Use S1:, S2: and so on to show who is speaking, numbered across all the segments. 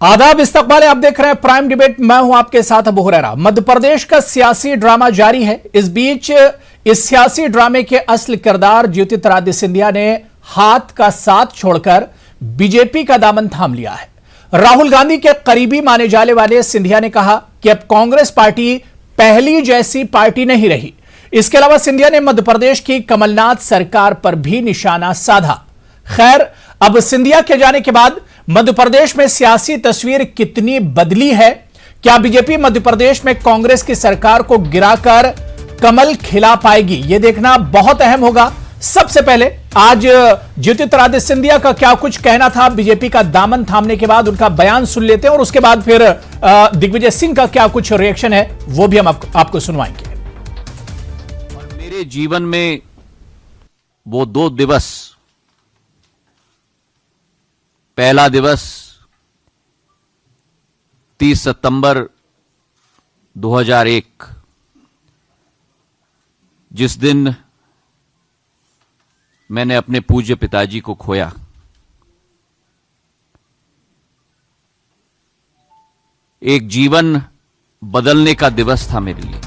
S1: आदाब, इस्तकबाल है। आप देख रहे हैं प्राइम डिबेट। मैं हूं आपके साथ अबू हुरैरा। मध्य प्रदेश का सियासी ड्रामा जारी है। इस बीच इस सियासी ड्रामे के असली किरदार ज्योतिरादित्य सिंधिया ने हाथ का साथ छोड़कर बीजेपी का दामन थाम लिया है। राहुल गांधी के करीबी माने जाने वाले सिंधिया ने कहा कि अब कांग्रेस पार्टी पहली जैसी पार्टी नहीं रही। इसके अलावा सिंधिया ने मध्य प्रदेश की कमलनाथ सरकार पर भी निशाना साधा। खैर, अब सिंधिया के जाने के बाद मध्य प्रदेश में सियासी तस्वीर कितनी बदली है? क्या बीजेपी मध्य प्रदेश में कांग्रेस की सरकार को गिराकर कमल खिला पाएगी? यह देखना बहुत अहम होगा। सबसे पहले आज ज्योतिरादित्य सिंधिया का क्या कुछ कहना था बीजेपी का दामन थामने के बाद, उनका बयान सुन लेते हैं और उसके बाद फिर दिग्विजय सिंह का क्या कुछ रिएक्शन है वो भी हम आपको सुनवाएंगे।
S2: और मेरे जीवन में वो 2 दिवस, पहला दिवस 30 सितंबर 2001, जिस दिन मैंने अपने पूज्य पिताजी को खोया। एक जीवन बदलने का दिवस था मेरे लिए।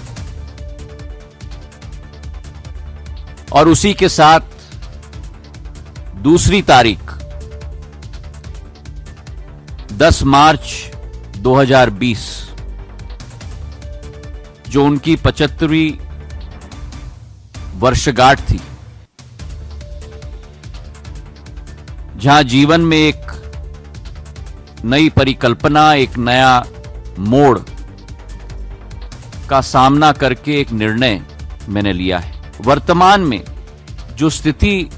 S2: और उसी के साथ दूसरी तारीख 10 मार्च 2020, जो उनकी 75वीं वर्षगांठ थी, जहां जीवन में एक नई परिकल्पना, एक नया मोड़ का सामना करके एक निर्णय मैंने लिया है। वर्तमान में जो स्थिति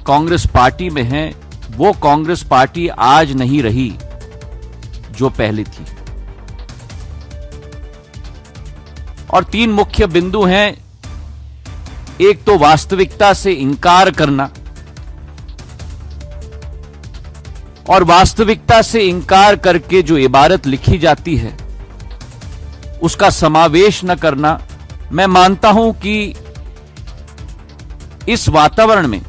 S2: कांग्रेस पार्टी में है, वो कांग्रेस पार्टी आज नहीं रही जो पहले थी। और 3 मुख्य बिंदु हैं। एक तो वास्तविकता से इंकार करना, और वास्तविकता से इंकार करके जो इबारत लिखी जाती है उसका समावेश न करना। मैं मानता हूं कि इस वातावरण में,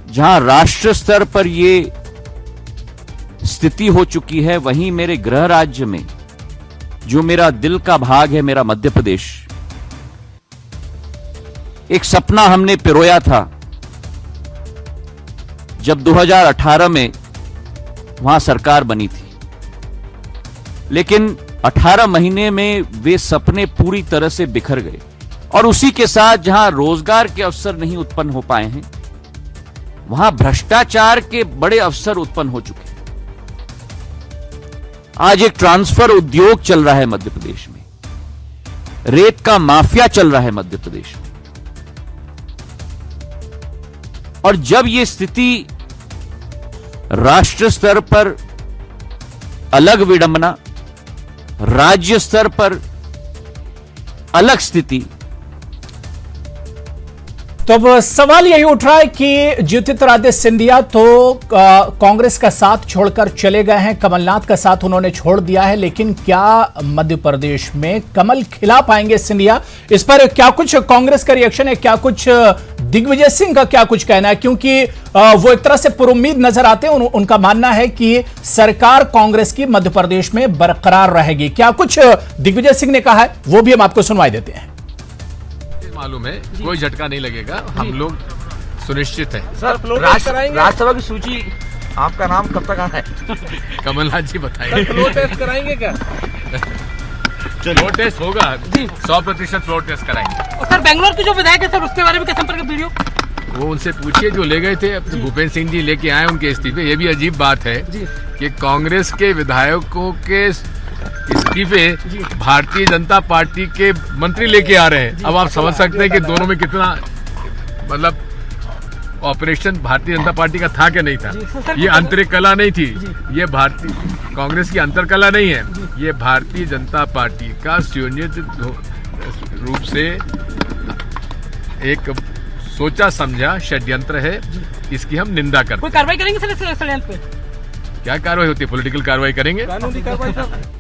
S2: जहां राष्ट्र स्तर पर यह स्थिति हो चुकी है, वहीं मेरे गृह राज्य में जो मेरा दिल का भाग है, मेरा मध्य प्रदेश, एक सपना हमने पिरोया था जब 2018 में वहां सरकार बनी थी। लेकिन 18 महीने में वे सपने पूरी तरह से बिखर गए। और उसी के साथ जहां रोजगार के अवसर नहीं उत्पन्न हो पाए हैं, वहां भ्रष्टाचार के बड़े अवसर उत्पन्न हो चुके हैं। आज एक ट्रांसफर उद्योग चल रहा है मध्य प्रदेश में, रेत का माफिया चल रहा है मध्य प्रदेश में। और जब यह स्थिति राष्ट्र स्तर पर अलग विडंबना, राज्य स्तर पर अलग स्थिति,
S1: तो अब सवाल यही उठ रहा है कि ज्योतिरादित्य सिंधिया तो कांग्रेस का साथ छोड़कर चले गए हैं, कमलनाथ का साथ उन्होंने छोड़ दिया है, लेकिन क्या मध्य प्रदेश में कमल खिला पाएंगे सिंधिया? इस पर क्या कुछ कांग्रेस का रिएक्शन है, क्या कुछ दिग्विजय सिंह का क्या कुछ कहना है? क्योंकि वो एक तरह से पुरुम्मीद नजर आते हैं। उनका मानना है कि सरकार कांग्रेस की मध्य प्रदेश में बरकरार रहेगी। क्या कुछ दिग्विजय सिंह ने कहा है वो भी हम आपको सुनवाई देते हैं।
S3: मालूम है, कोई झटका नहीं लगेगा, हम लोग सुनिश्चित है।
S4: सर, राज्यसभा की सूची, आपका नाम कब तक आना है?
S3: कमलनाथ जी बताएंगे।
S4: फ्लोर टेस्ट कराएंगे क्या?
S3: फ्लोर टेस्ट होगा जी, 100% फ्लोर टेस्ट कराएंगे।
S5: और सर, बेंगलोर के जो विधायक है सर, उसके बारे में क्या संपर्क वीडियो?
S3: वो उनसे पूछिए जो ले गए थे। भूपेंद्र सिंह जी लेके आए उनके इस्तीफे। ये भी अजीब बात है कि कांग्रेस के विधायकों के इस्तीफे भारतीय जनता पार्टी के मंत्री लेके आ रहे हैं। अब आप समझ सकते हैं कि दोनों में कितना, मतलब ऑपरेशन भारतीय जनता पार्टी का था कि नहीं था। ये आंतरिक कला नहीं थी, ये भारतीय कांग्रेस की अंतरकला नहीं है, ये भारतीय जनता पार्टी का सुनियोजित रूप से एक सोचा समझा षड्यंत्र है। इसकी हम निंदा करते हैं।
S5: कोई कार्रवाई करेंगे सर इस षड्यंत्र पे?
S3: क्या कार्रवाई होती है? पॉलिटिकल कार्रवाई करेंगे।
S4: कानूनी कार्रवाई सर।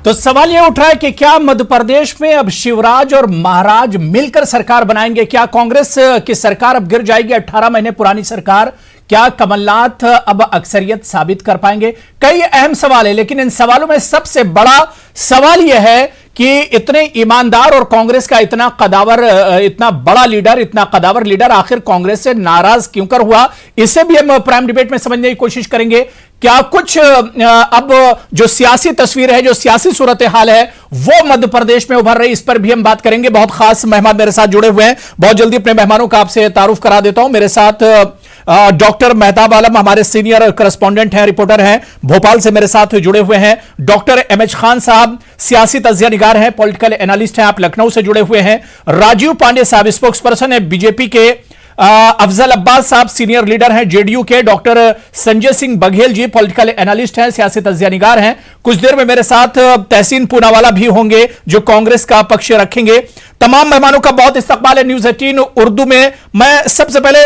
S1: तो सवाल यह उठ रहा है कि क्या मध्य प्रदेश में अब शिवराज और महाराज मिलकर सरकार बनाएंगे? क्या कांग्रेस की सरकार अब गिर जाएगी? 18 महीने पुरानी सरकार, क्या कमलनाथ अब अक्सरियत साबित कर पाएंगे? कई अहम सवाल है, लेकिन इन सवालों में सबसे बड़ा सवाल यह है कि इतने ईमानदार और कांग्रेस का इतना बड़ा लीडर, इतना कदावर लीडर आखिर कांग्रेस से नाराज क्यों कर हुआ? इसे भी हम प्राइम डिबेट में समझने की कोशिश करेंगे। क्या कुछ अब जो सियासी तस्वीर है, जो सियासी सूरत हाल है, वो मध्य प्रदेश में उभर रही, इस पर भी हम बात करेंगे। बहुत खास मेहमान मेरे साथ जुड़े हुए हैं। बहुत जल्दी अपने मेहमानों का आपसे तारुफ करा देता हूं। मेरे साथ डॉक्टर मेहताब आलम हमारे सीनियर करस्पॉन्डेंट हैं, रिपोर्टर हैं, भोपाल से मेरे साथ जुड़े हुए हैं। डॉक्टर एमएच खान साहब सियासी तज्जिया निगार हैं, पॉलिटिकल एनालिस्ट हैं, आप लखनऊ से जुड़े हुए हैं। राजीव पांडे साहब स्पोक्स पर्सन है बीजेपी के। अफजल अब्बास साहब सीनियर लीडर हैं जेडीयू के। Doctor Sanjay Singh Baghel ji political analyst हैं, सियासी तज्जिया निगार हैं। कुछ देर में मेरे साथ तहसीन पूनावाला भी होंगे जो कांग्रेस का पक्ष रखेंगे। तमाम मेहमानों का बहुत इस्तकबाल है न्यूज 18 उर्दू में। मैं सबसे पहले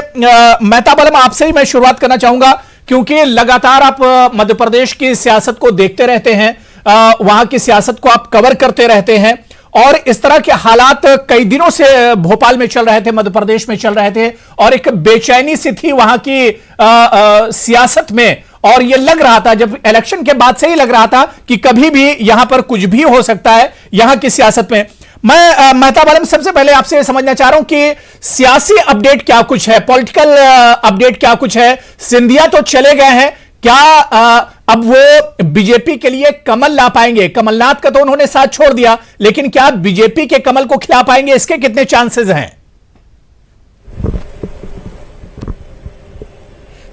S1: मेहताब आलम आपसे ही मैं शुरुआत करना चाहूंगा, क्योंकि लगातार आप मध्य प्रदेश की सियासत को देखते रहते हैं, वहां की सियासत को आप कवर करते रहते हैं, और इस तरह के हालात कई दिनों से भोपाल में चल रहे थे, मध्य प्रदेश में चल रहे थे, और एक बेचैनी सी थी वहां की सियासत में। और यह लग रहा था, जब इलेक्शन के बाद से ही लग रहा था कि कभी भी यहां पर कुछ भी हो सकता है यहां की सियासत में। मैं मेहताब आलम सबसे पहले आपसे यह समझना चाह रहा हूं कि सियासी अपडेट क्या कुछ है, पॉलिटिकल अपडेट क्या कुछ है? सिंधिया तो चले गए हैं, क्या अब वो बीजेपी के लिए कमल ला पाएंगे? कमलनाथ का तो उन्होंने साथ छोड़ दिया, लेकिन क्या बीजेपी के कमल को खिला पाएंगे? इसके कितने चांसेस हैं?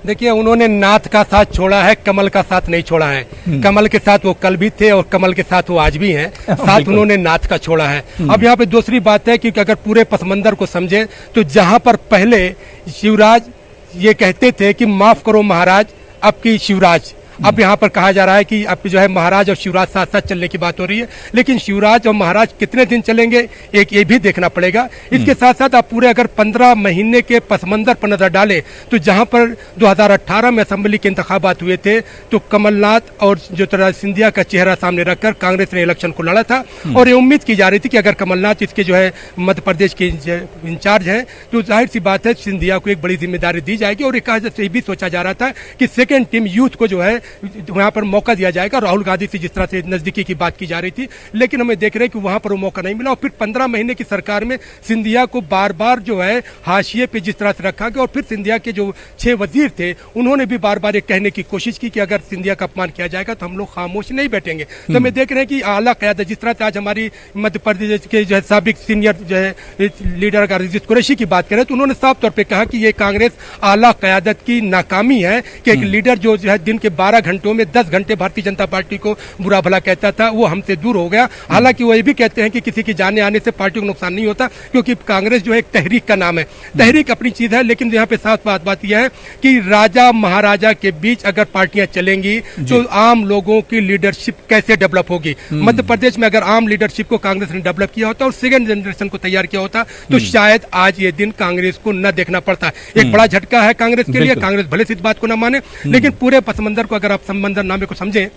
S6: देखिए, उन्होंने नाथ का साथ छोड़ा है, कमल का साथ नहीं छोड़ा है। कमल के साथ वो कल भी थे और कमल के साथ वो आज भी हैं। साथ उन्होंने नाथ का छोड़ा है। अब यहाँ पे दूसरी बात है कि अगर पूरे पसमंदर को समझे तो जहां पर पहले शिवराज ये कहते थे कि माफ करो महाराज, अब की शिवराज, अब यहाँ पर कहा जा रहा है कि अब जो है महाराज और शिवराज साथ साथ चलने की बात हो रही है। लेकिन शिवराज और महाराज कितने दिन चलेंगे, एक ये भी देखना पड़ेगा। इसके साथ साथ आप पूरे अगर 15 महीने के पसमंदर पर नजर डालें तो जहाँ पर 2018 में असेंबली के इंतखाबात हुए थे तो कमलनाथ और ज्योतिरादित्य सिंधिया का चेहरा सामने रखकर कांग्रेस ने इलेक्शन को लड़ा था। और ये उम्मीद की जा रही थी कि अगर कमलनाथ इसके जो है मध्य प्रदेश के इंचार्ज हैं तो जाहिर सी बात है सिंधिया को एक बड़ी जिम्मेदारी दी जाएगी। और ये भी सोचा जा रहा था कि सेकेंड टीम यूथ को जो है वहां पर मौका दिया जाएगा। राहुल गांधी से जिस तरह से नजदीकी की बात की जा रही थी, लेकिन हमें देख रहे हैं कि वहां पर वो मौका नहीं मिला। और फिर 15 महीने की सरकार में सिंधिया को बार बार जो है हाशिए पे जिस तरह से रखा गया। और फिर सिंधिया के जो 6 वजीर थे उन्होंने भी बार बार ये कहने की कोशिश की कि अगर सिंधिया का अपमान किया जाएगा तो हम लोग खामोश नहीं बैठेंगे। तो हमें देख रहे हैं कि आला क़यादत, जिस तरह से आज हमारी मध्य प्रदेश के जो है साबिक सीनियर जो है लीडर का रजीज़ कुरैशी की बात करें तो उन्होंने साफ तौर पर कहा कि ये कांग्रेस आला क़यादत की नाकामी है कि एक लीडर जो है दिन के 12 घंटों में 10 घंटे भारतीय जनता पार्टी को बुरा भला कहता था, वो हमसे दूर हो गया। हालांकि वो ये भी कहते हैं कि किसी की जाने आने से पार्टी को नुकसान नहीं होता, क्योंकि कांग्रेस जो है एक तहरीक का नाम है। तहरीक अपनी चीज है, लेकिन यहाँ पे साफ बात यह है कि राजा महाराजा के बीच अगर पार्टियां चलेंगी तो आम लोगों की लीडरशिप कैसे डेवलप होगी? मध्य प्रदेश में अगर आम लीडरशिप को कांग्रेस ने डेवलप किया होता और सेकेंड जनरेशन को तैयार किया होता तो शायद आज ये दिन कांग्रेस को न देखना पड़ता। एक बड़ा झटका है कांग्रेस के लिए। कांग्रेस भले से इस बात को न माने, लेकिन पूरे पसमंदर को अगर आप समंदर नामे को समझें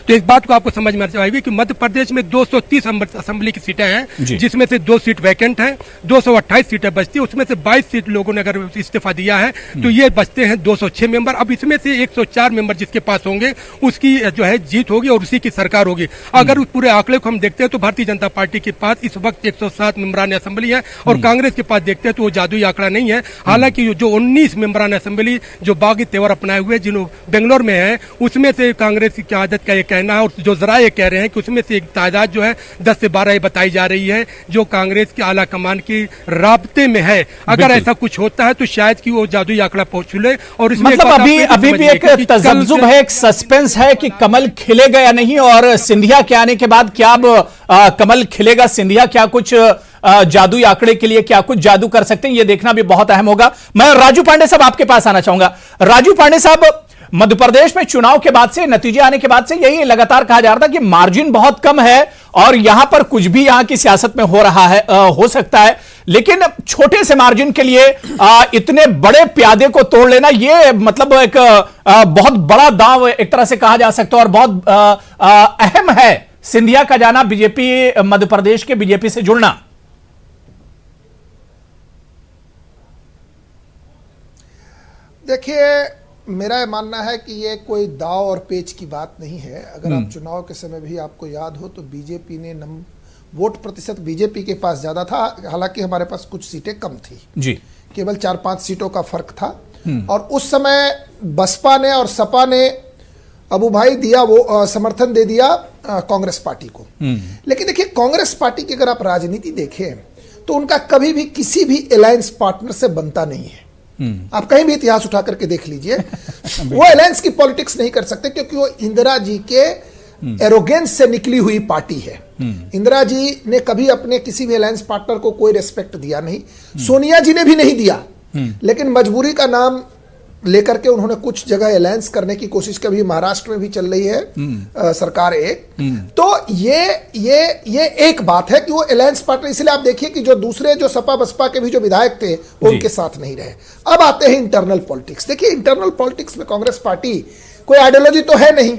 S6: तो एक बात को आपको समझ में आएगी कि मध्य प्रदेश में 230 असेंबली की सीटें हैं, जिसमें से 2 सीट वैकेंट हैं, 228 सीटें बचती है। उसमें से 22 सीट लोगों ने अगर इस्तीफा दिया है तो ये बचते हैं 206 मेंबर। अब इसमें से 104 मेंबर जिसके पास होंगे उसकी जो है जीत होगी और उसी की सरकार होगी। अगर उस पूरे आंकड़े को हम देखते हैं तो भारतीय जनता पार्टी के पास इस वक्त 107 मेंबरान असेंबली है और कांग्रेस के पास देखते हैं तो वो जादुई आंकड़ा नहीं है। हालांकि जो 19 मेंबरान असेंबली जो बागी तेवर अपनाए हुए जिन्होंने बेंगलोर में है, उसमें से कांग्रेस की क़यादत का कहना है और जो जरा ये कह रहे हैं कि उसमें से एक तादाद जो है 10 से 12 बताई जा रही है जो कांग्रेस की आला कमान की राब्ते में है। अगर ऐसा कुछ होता है तो शायद कि वो जादुई आंकड़ा पहुंच ले। और इसमें
S1: मतलब अभी भी एक तजब्जुब है, एक सस्पेंस है कि कमल खिलेगा या नहीं, और सिंधिया के आने के बाद क्या अब कमल खिलेगा? सिंधिया क्या कुछ जादुई आंकड़े के लिए क्या कुछ जादू कर सकते हैं, यह देखना भी बहुत अहम होगा। मैं राजू पांडे साहब आपके पास आना चाहूंगा। राजू पांडे साहब, मध्य प्रदेश में चुनाव के बाद से, नतीजे आने के बाद से यही लगातार कहा जा रहा था कि मार्जिन बहुत कम है और यहां पर कुछ भी यहां की सियासत में हो रहा है, हो सकता है, लेकिन छोटे से मार्जिन के लिए इतने बड़े प्यादे को तोड़ लेना, ये मतलब एक बहुत बड़ा दांव एक तरह से कहा जा सकता है और बहुत अहम है सिंधिया का जाना, बीजेपी मध्य प्रदेश के बीजेपी से जुड़ना?
S7: देखिए, मेरा ये मानना है कि ये कोई दाव और पेच की बात नहीं है। अगर आप चुनाव के समय भी आपको याद हो तो बीजेपी ने वोट प्रतिशत बीजेपी के पास ज्यादा था, हालांकि हमारे पास कुछ सीटें कम थी
S1: जी,
S7: केवल 4-5 सीटों का फर्क था। और उस समय बसपा ने और सपा ने अबू भाई दिया, वो समर्थन दे दिया कांग्रेस पार्टी को। लेकिन देखिए, कांग्रेस पार्टी की अगर आप राजनीति देखें तो उनका कभी भी किसी भी अलायंस पार्टनर से बनता नहीं है। आप कहीं भी इतिहास उठा करके देख लीजिए, वो अलायंस की पॉलिटिक्स नहीं कर सकते, क्योंकि वो इंदिरा जी के एरोगेंस से निकली हुई पार्टी है। इंदिरा जी ने कभी अपने किसी भी अलायंस पार्टनर को कोई रेस्पेक्ट दिया नहीं, सोनिया जी ने भी नहीं दिया। लेकिन मजबूरी का नाम लेकर के उन्होंने कुछ जगह अलायंस करने की कोशिश, कभी महाराष्ट्र में भी चल रही है सरकार एक। तो ये एक बात है कि वो अलायंस पार्टनर, इसलिए आप देखिए कि जो दूसरे जो सपा बसपा के भी जो विधायक थे वो उनके साथ नहीं रहे। अब आते हैं इंटरनल पॉलिटिक्स। देखिए, इंटरनल पॉलिटिक्स में कांग्रेस पार्टी कोई आइडियोलॉजी तो है नहीं,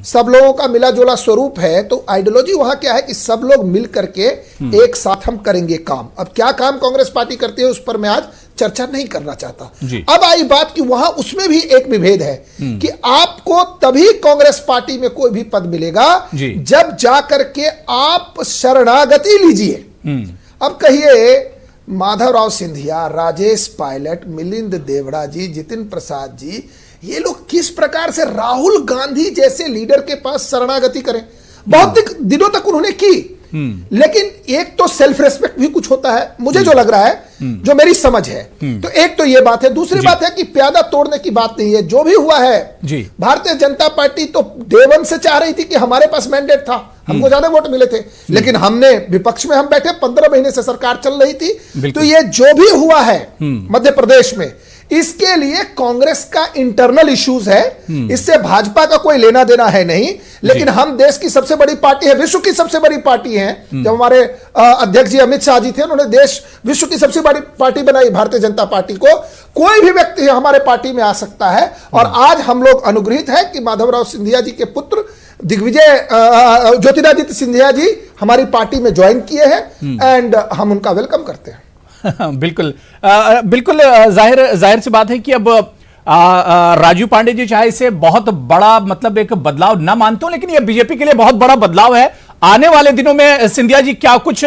S7: सब लोगों का मिला जुला स्वरूप है। तो आइडियोलॉजी वहां क्या है कि सब लोग मिल करके एक साथ हम करेंगे काम। अब क्या काम कांग्रेस पार्टी करती है उस पर मैं आज चर्चा नहीं करना चाहता। अब आई बात कि वहां उसमें भी एक विभेद है कि आपको तभी कांग्रेस पार्टी में कोई भी पद मिलेगा जब जाकर के आप शरणागति लीजिए। अब कहिए, माधवराव सिंधिया, राजेश पायलट, मिलिंद देवड़ा जी, जितिन प्रसाद जी, ये लोग किस प्रकार से राहुल गांधी जैसे लीडर के पास शरणागति करें? बहुत दिनों तक उन्होंने की, लेकिन एक तो सेल्फ रेस्पेक्ट भी कुछ होता है, मुझे जो लग रहा है, जो मेरी समझ है। तो एक तो ये बात है। दूसरी बात है कि प्यादा तोड़ने की बात नहीं है। जो भी हुआ है, भारतीय जनता पार्टी तो डे वन से चाह रही थी कि हमारे पास मैंडेट था, हमको ज्यादा वोट मिले थे, लेकिन हमने विपक्ष में हम बैठे, 15 महीने से सरकार चल रही थी। तो ये जो भी हुआ है मध्य प्रदेश में, इसके लिए कांग्रेस का इंटरनल इश्यूज है, इससे भाजपा का कोई लेना देना है नहीं। लेकिन हम देश की सबसे बड़ी पार्टी है, विश्व की सबसे बड़ी पार्टी है। जब हमारे अध्यक्ष जी अमित शाह जी थे, उन्होंने देश विश्व की सबसे बड़ी पार्टी बनाई भारतीय जनता पार्टी को। कोई भी व्यक्ति हमारे पार्टी में आ सकता है। और आज हम लोग अनुग्रहित है कि माधवराव सिंधिया जी के पुत्र दिग्विजय ज्योतिरादित्य सिंधिया जी हमारी पार्टी में ज्वाइन किए हैं, एंड हम उनका वेलकम करते हैं।
S1: बिल्कुल बिल्कुल, जाहिर सी बात है कि अब राजू पांडे जी चाहे इसे बहुत बड़ा मतलब एक बदलाव ना मानते हो, लेकिन यह बीजेपी के लिए बहुत बड़ा बदलाव है। आने वाले दिनों में सिंधिया जी क्या कुछ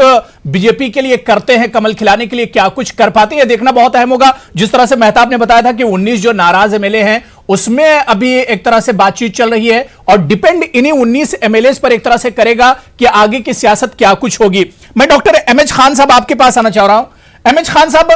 S1: बीजेपी के लिए करते हैं, कमल खिलाने के लिए क्या कुछ कर पाते हैं, यह देखना बहुत अहम होगा। जिस तरह से मेहताब ने बताया था कि 19 जो नाराज एमएलए हैं उसमें अभी एक तरह से बातचीत चल रही है, और डिपेंड इन्हीं 19 एमएलए पर एक तरह से करेगा कि आगे की सियासत क्या कुछ होगी। मैं डॉक्टर एमएच खान साहब आपके पास आना चाह रहा हूं। एमएच खान साहब,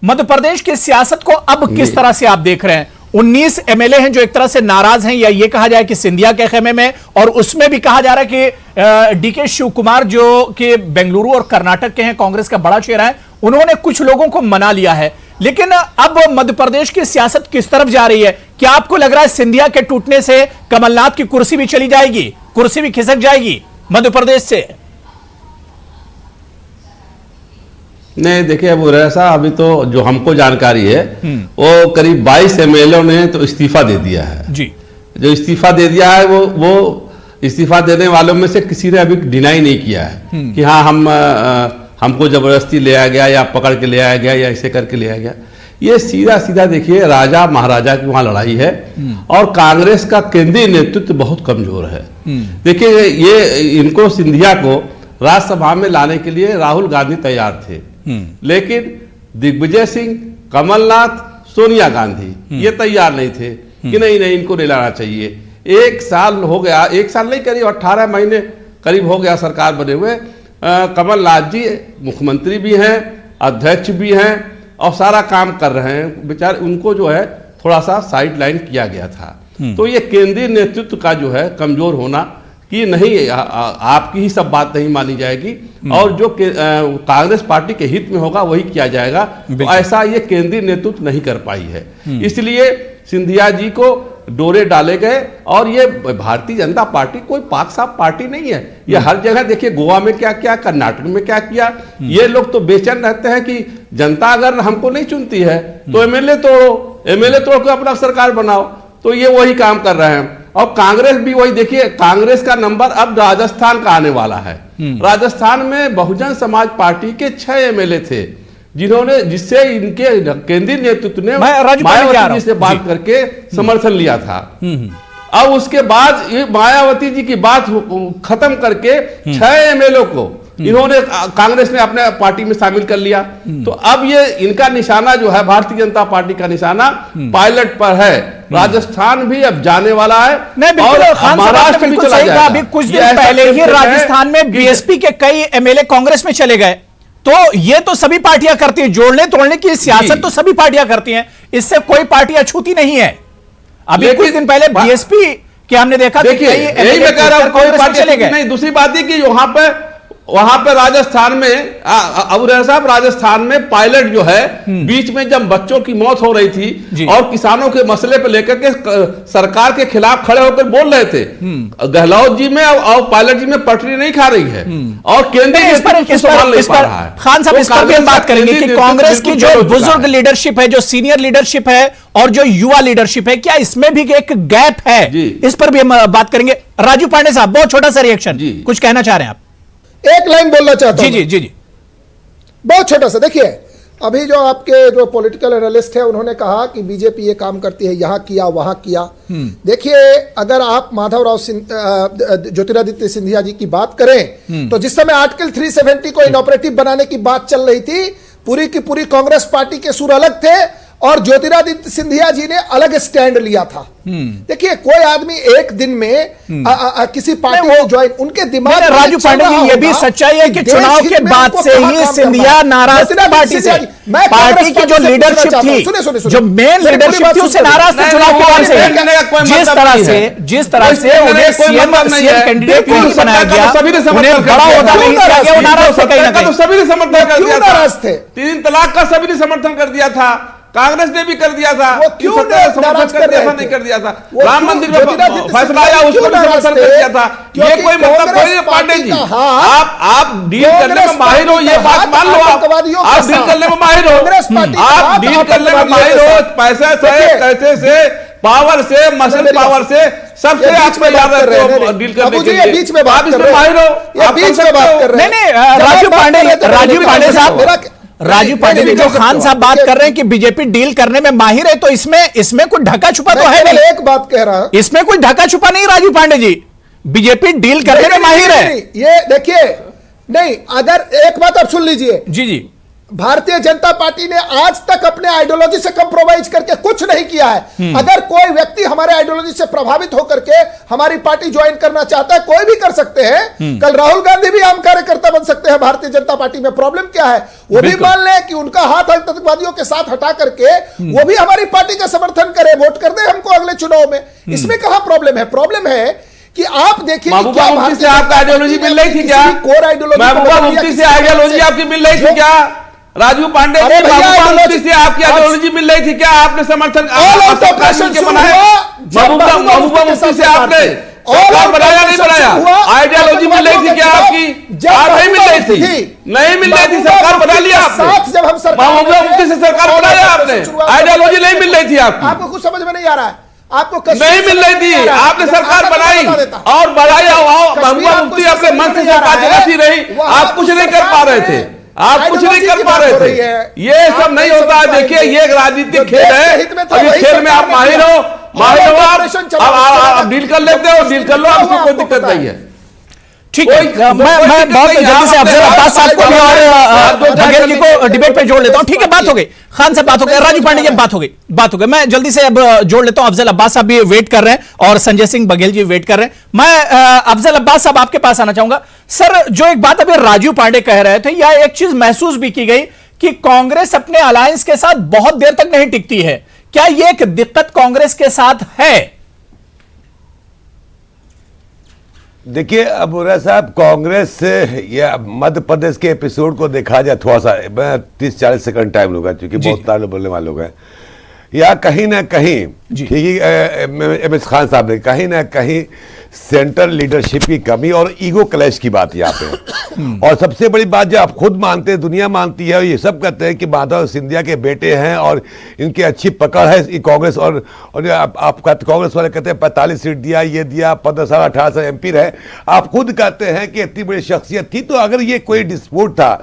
S1: मध्य प्रदेश की सियासत को अब किस तरह से आप देख रहे हैं? 19 एमएलए हैं जो एक तरह से नाराज हैं, या ये कहा जाए कि सिंधिया के खेमे में, और उसमें भी कहा जा रहा है कि डीके शिव कुमार जो कि बेंगलुरु और कर्नाटक के हैं, कांग्रेस का बड़ा चेहरा है, उन्होंने कुछ लोगों को मना लिया है। लेकिन अब मध्य प्रदेश की सियासत किस तरफ जा रही है? क्या आपको लग रहा है सिंधिया के टूटने से कमलनाथ की कुर्सी भी चली जाएगी, कुर्सी भी खिसक जाएगी मध्य प्रदेश से?
S8: नहीं, देखिए, अब ऐसा अभी तो जो हमको जानकारी है वो करीब 22 एमएलए ने तो इस्तीफा दे दिया है जी। जो इस्तीफा दे दिया है वो इस्तीफा देने वालों में से किसी ने अभी डिनाई नहीं किया है कि हाँ हमको जबरदस्ती ले आया गया या पकड़ के ले आया गया या ऐसे करके ले आया गया। ये सीधा सीधा देखिए, राजा महाराजा की वहां लड़ाई है, और कांग्रेस का केंद्रीय नेतृत्व बहुत कमजोर है। देखिए, ये इनको सिंधिया को राज्यसभा में लाने के लिए राहुल गांधी तैयार थे, लेकिन दिग्विजय सिंह, कमलनाथ, सोनिया गांधी ये तैयार नहीं थे कि नहीं इनको नहीं लाना चाहिए। 1 साल हो गया, 1 साल नहीं करीब 18 महीने करीब हो गया सरकार बने हुए। कमलनाथ जी मुख्यमंत्री भी हैं, अध्यक्ष भी हैं, और सारा काम कर रहे हैं। बेचारे उनको जो है थोड़ा सा साइड लाइन किया गया था। तो ये केंद्रीय नेतृत्व का जो है कमजोर होना कि नहीं आपकी ही सब बात नहीं मानी जाएगी, और जो कांग्रेस पार्टी के हित में होगा वही किया जाएगा। तो ऐसा ये केंद्रीय नेतृत्व नहीं कर पाई है, इसलिए सिंधिया जी को डोरे डाले गए। और ये भारतीय जनता पार्टी कोई पाक साफ पार्टी नहीं है। ये हर जगह देखिए, गोवा में क्या किया, कर्नाटक में क्या किया। ये लोग तो बेचैन रहते हैं कि जनता अगर हमको नहीं चुनती है तो एमएलए तोड़ो के अपना सरकार बनाओ। तो ये वही काम कर रहे हैं। और कांग्रेस भी वही, देखिए कांग्रेस का नंबर अब राजस्थान का आने वाला है। राजस्थान में बहुजन समाज पार्टी के 6 एमएलए थे जिससे इनके केंद्रीय नेतृत्व ने मायावती जी से बात करके समर्थन लिया था। अब उसके बाद ये मायावती जी की बात खत्म करके 6 एमएलए को इन्होंने कांग्रेस ने अपने पार्टी में शामिल कर लिया। तो अब ये इनका निशाना जो है भारतीय जनता पार्टी का निशाना पायलट पर है। राजस्थान भी अब जाने वाला है और महाराष्ट्र भी चला जाएगा।
S1: अभी कुछ दिन पहले ही राजस्थान में बीएसपी के कई एमएलए कांग्रेस में चले गए। तो ये तो सभी पार्टियां करती हैं, जोड़ने तोड़ने की सियासत तो सभी पार्टियां करती हैं, इससे कोई पार्टी अछूती नहीं है। अभी कुछ दिन पहले बीएसपी के हमने देखा,
S8: देखिए यही मैं कह रहा हूं, कोई पार्टी चले गए नहीं। दूसरी बात है कि वहां पे राजस्थान में अबू रहा साहब, राजस्थान में पायलट जो है बीच में जब बच्चों की मौत हो रही थी और किसानों के मसले पर लेकर के सरकार के खिलाफ खड़े होकर बोल रहे थे, गहलोत जी में और पायलट जी में पटरी नहीं खा रही है और केंद्रीय
S1: खान साहब इस पर भी हम बात करेंगे कि कांग्रेस की जो बुजुर्ग लीडरशिप है, जो सीनियर लीडरशिप है और जो युवा लीडरशिप है, क्या इसमें भी एक गैप है? इस पर भी हम बात करेंगे। राजू पांडे साहब, बहुत छोटा सा रिएक्शन, कुछ कहना चाह रहे हैं आप?
S7: एक लाइन बोलना चाहता हूं।
S1: जी,
S7: बहुत छोटा सा। देखिए अभी जो आपके जो पॉलिटिकल एनालिस्ट है उन्होंने कहा कि बीजेपी ये काम करती है, यहां किया वहां किया। देखिए अगर आप माधवराव ज्योतिरादित्य सिंधिया जी की बात करें तो जिस समय आर्टिकल 370 को इनऑपरेटिव बनाने की बात चल रही थी, पूरी की पूरी कांग्रेस पार्टी के सुर अलग थे और ज्योतिरादित्य सिंधिया जी ने अलग स्टैंड लिया था। देखिए कोई आदमी एक दिन में किसी पार्टी को ज्वाइन, उनके दिमाग में
S1: राजू पांडे जी ये भी सच्चाई है कि चुनाव के बाद से ही सिंधिया नाराज पार्टी से, पार्टी की जो लीडरशिप थी, जो मेन लीडरशिप थी, उससे नाराज थे चुनाव के बाद से। जिस तरह से उन्हें सीएम कैंडिडेट नहीं बनाया गया, उन्हें बड़ा होता नहीं किया गया, वो नाराज थे कहीं ना कहीं।
S8: सभी ने समर्थन कर दिया था, 3 तलाक का सभी ने समर्थन कर दिया था, कांग्रेस ने भी कर दिया था।
S7: वो क्यों
S8: समर्थन कर दिया था? नहीं कर दिया था। राम मंदिर में फैसला आया, उसको भी समर्थन कर दिया था। ये कोई मतलब कोई नहीं पांडे जी, आप डील करने में माहिर हो, ये बात मान लो। आप डील करने में माहिर हो, आप डील करने में माहिर हो, पैसे से, कैसे से, पावर से, मसल पावर से, सबसे आप में याद है डील करने के लिए।
S7: बीच में बात
S8: कर रहे हैं,
S7: बीच में बात कर रहे हैं।
S1: नहीं, राजू पांडे साहब, राजू पांडे जी जो खान साहब बात कर रहे हैं कि बीजेपी डील करने में माहिर है, तो इसमें कोई ढका छुपा तो है नहीं।
S7: एक बात कह रहा हूं,
S1: इसमें कोई ढका छुपा नहीं राजू पांडे जी, बीजेपी डील करने में माहिर है।
S7: ये देखिए, नहीं अगर एक बात आप सुन लीजिए।
S1: जी,
S7: भारतीय जनता पार्टी ने आज तक अपने आइडियोलॉजी से कंप्रोमाइज करके कुछ नहीं किया है। अगर कोई व्यक्ति हमारे आइडियोलॉजी से प्रभावित होकर के हमारी पार्टी ज्वाइन करना चाहता है, कोई भी कर सकते हैं। कल राहुल गांधी भी आम कार्यकर्ता बन सकते हैं भारतीय जनता पार्टी में। प्रॉब्लम क्या है? वो भी मान लें कि उनका हाथ आतंकवादियों के साथ हटा करके वो भी हमारी पार्टी का समर्थन करे, वोट कर दे हमको अगले चुनाव में। इसमें कहां प्रॉब्लम है? प्रॉब्लम है कि आप देखिए,
S8: महबूबा मुफ्ती से आपका आइडियोलॉजी मिल रही थी क्या?
S7: कोर आइडियोलॉजी,
S8: महबूबा मुफ्ती से आइडियोलॉजी आपकी मिल रही थी क्या? राजू पांडे जी, महबूबा मुफ्ती से आपकी आइडियोलॉजी मिल रही थी क्या? आपने समर्थन के बनाया? महबूबा मुफ्ती से आपने सरकार बनाया नहीं बनाया? आइडियोलॉजी मिल रही थी क्या आपकी? नहीं मिल रही थी, नहीं मिल रही थी, सरकार बना लिया आपने।
S7: जब हम
S8: महबूबा मुफ्ती से सरकार बनाया आपने, आइडियोलॉजी नहीं मिल रही थी आपकी।
S7: आपको कुछ समझ में नहीं आ रहा है? आपको
S8: नहीं मिल रही थी, आपने सरकार बनाई और बढ़ाई। महबूबा मुफ्ती अपने मन से सरकार चलाती रही, आप कुछ नहीं कर पा रहे थे, आप कुछ नहीं कर पा रहे थे। ये सब नहीं होता है। देखिए ये एक राजनीतिक खेल है, अब इस खेल में आप माहिर हो, आप डील कर लेते हो, डील कर लो, आपको कोई दिक्कत नहीं है।
S1: ठीक है, मैं बहुत जल्दी से अफजल अब्बास साहब को भी और बघेल जी को डिबेट पे जोड़ लेता हूं। ठीक है, बात हो गई, खान साहब बात हो गई, राजू पांडे जी बात हो गई। मैं जल्दी से अब जोड़ लेता हूं। अफजल अब्बास साहब भी वेट कर रहे हैं और संजय सिंह बघेल जी वेट कर रहे हैं। मैं अफजल अब्बास साहब आपके पास आना चाहूंगा। सर, जो एक बात अभी राजू पांडे कह रहे थे, या एक चीज महसूस भी की गई कि कांग्रेस अपने अलायंस के साथ बहुत देर तक नहीं टिकती है। क्या ये एक दिक्कत कांग्रेस के साथ है?
S9: देखिए अबू रहा साहब, कांग्रेस से या मध्य प्रदेश के एपिसोड को देखा जाए, थोड़ा सा मैं 30-40 सेकंड टाइम लूंगा क्योंकि बहुत सारे बोलने वाले लोग हैं। या कहीं ना कहीं ठीक एम एस खान साहब ने कहीं ना कहीं सेंट्रल लीडरशिप की कमी और ईगो क्लैश की बात यहाँ पे है। और सबसे बड़ी बात जो आप खुद मानते हैं, दुनिया मानती है, और ये सब कहते हैं कि माधव सिंधिया के बेटे हैं और इनकी अच्छी पकड़ है कांग्रेस, और आप कांग्रेस वाले कहते हैं 45 सीट दिया, ये दिया, 15 साल 18 साल एमपी रहे। आप खुद कहते हैं कि इतनी बड़ी शख्सियत थी, तो अगर ये कोई डिस्प्यूट था,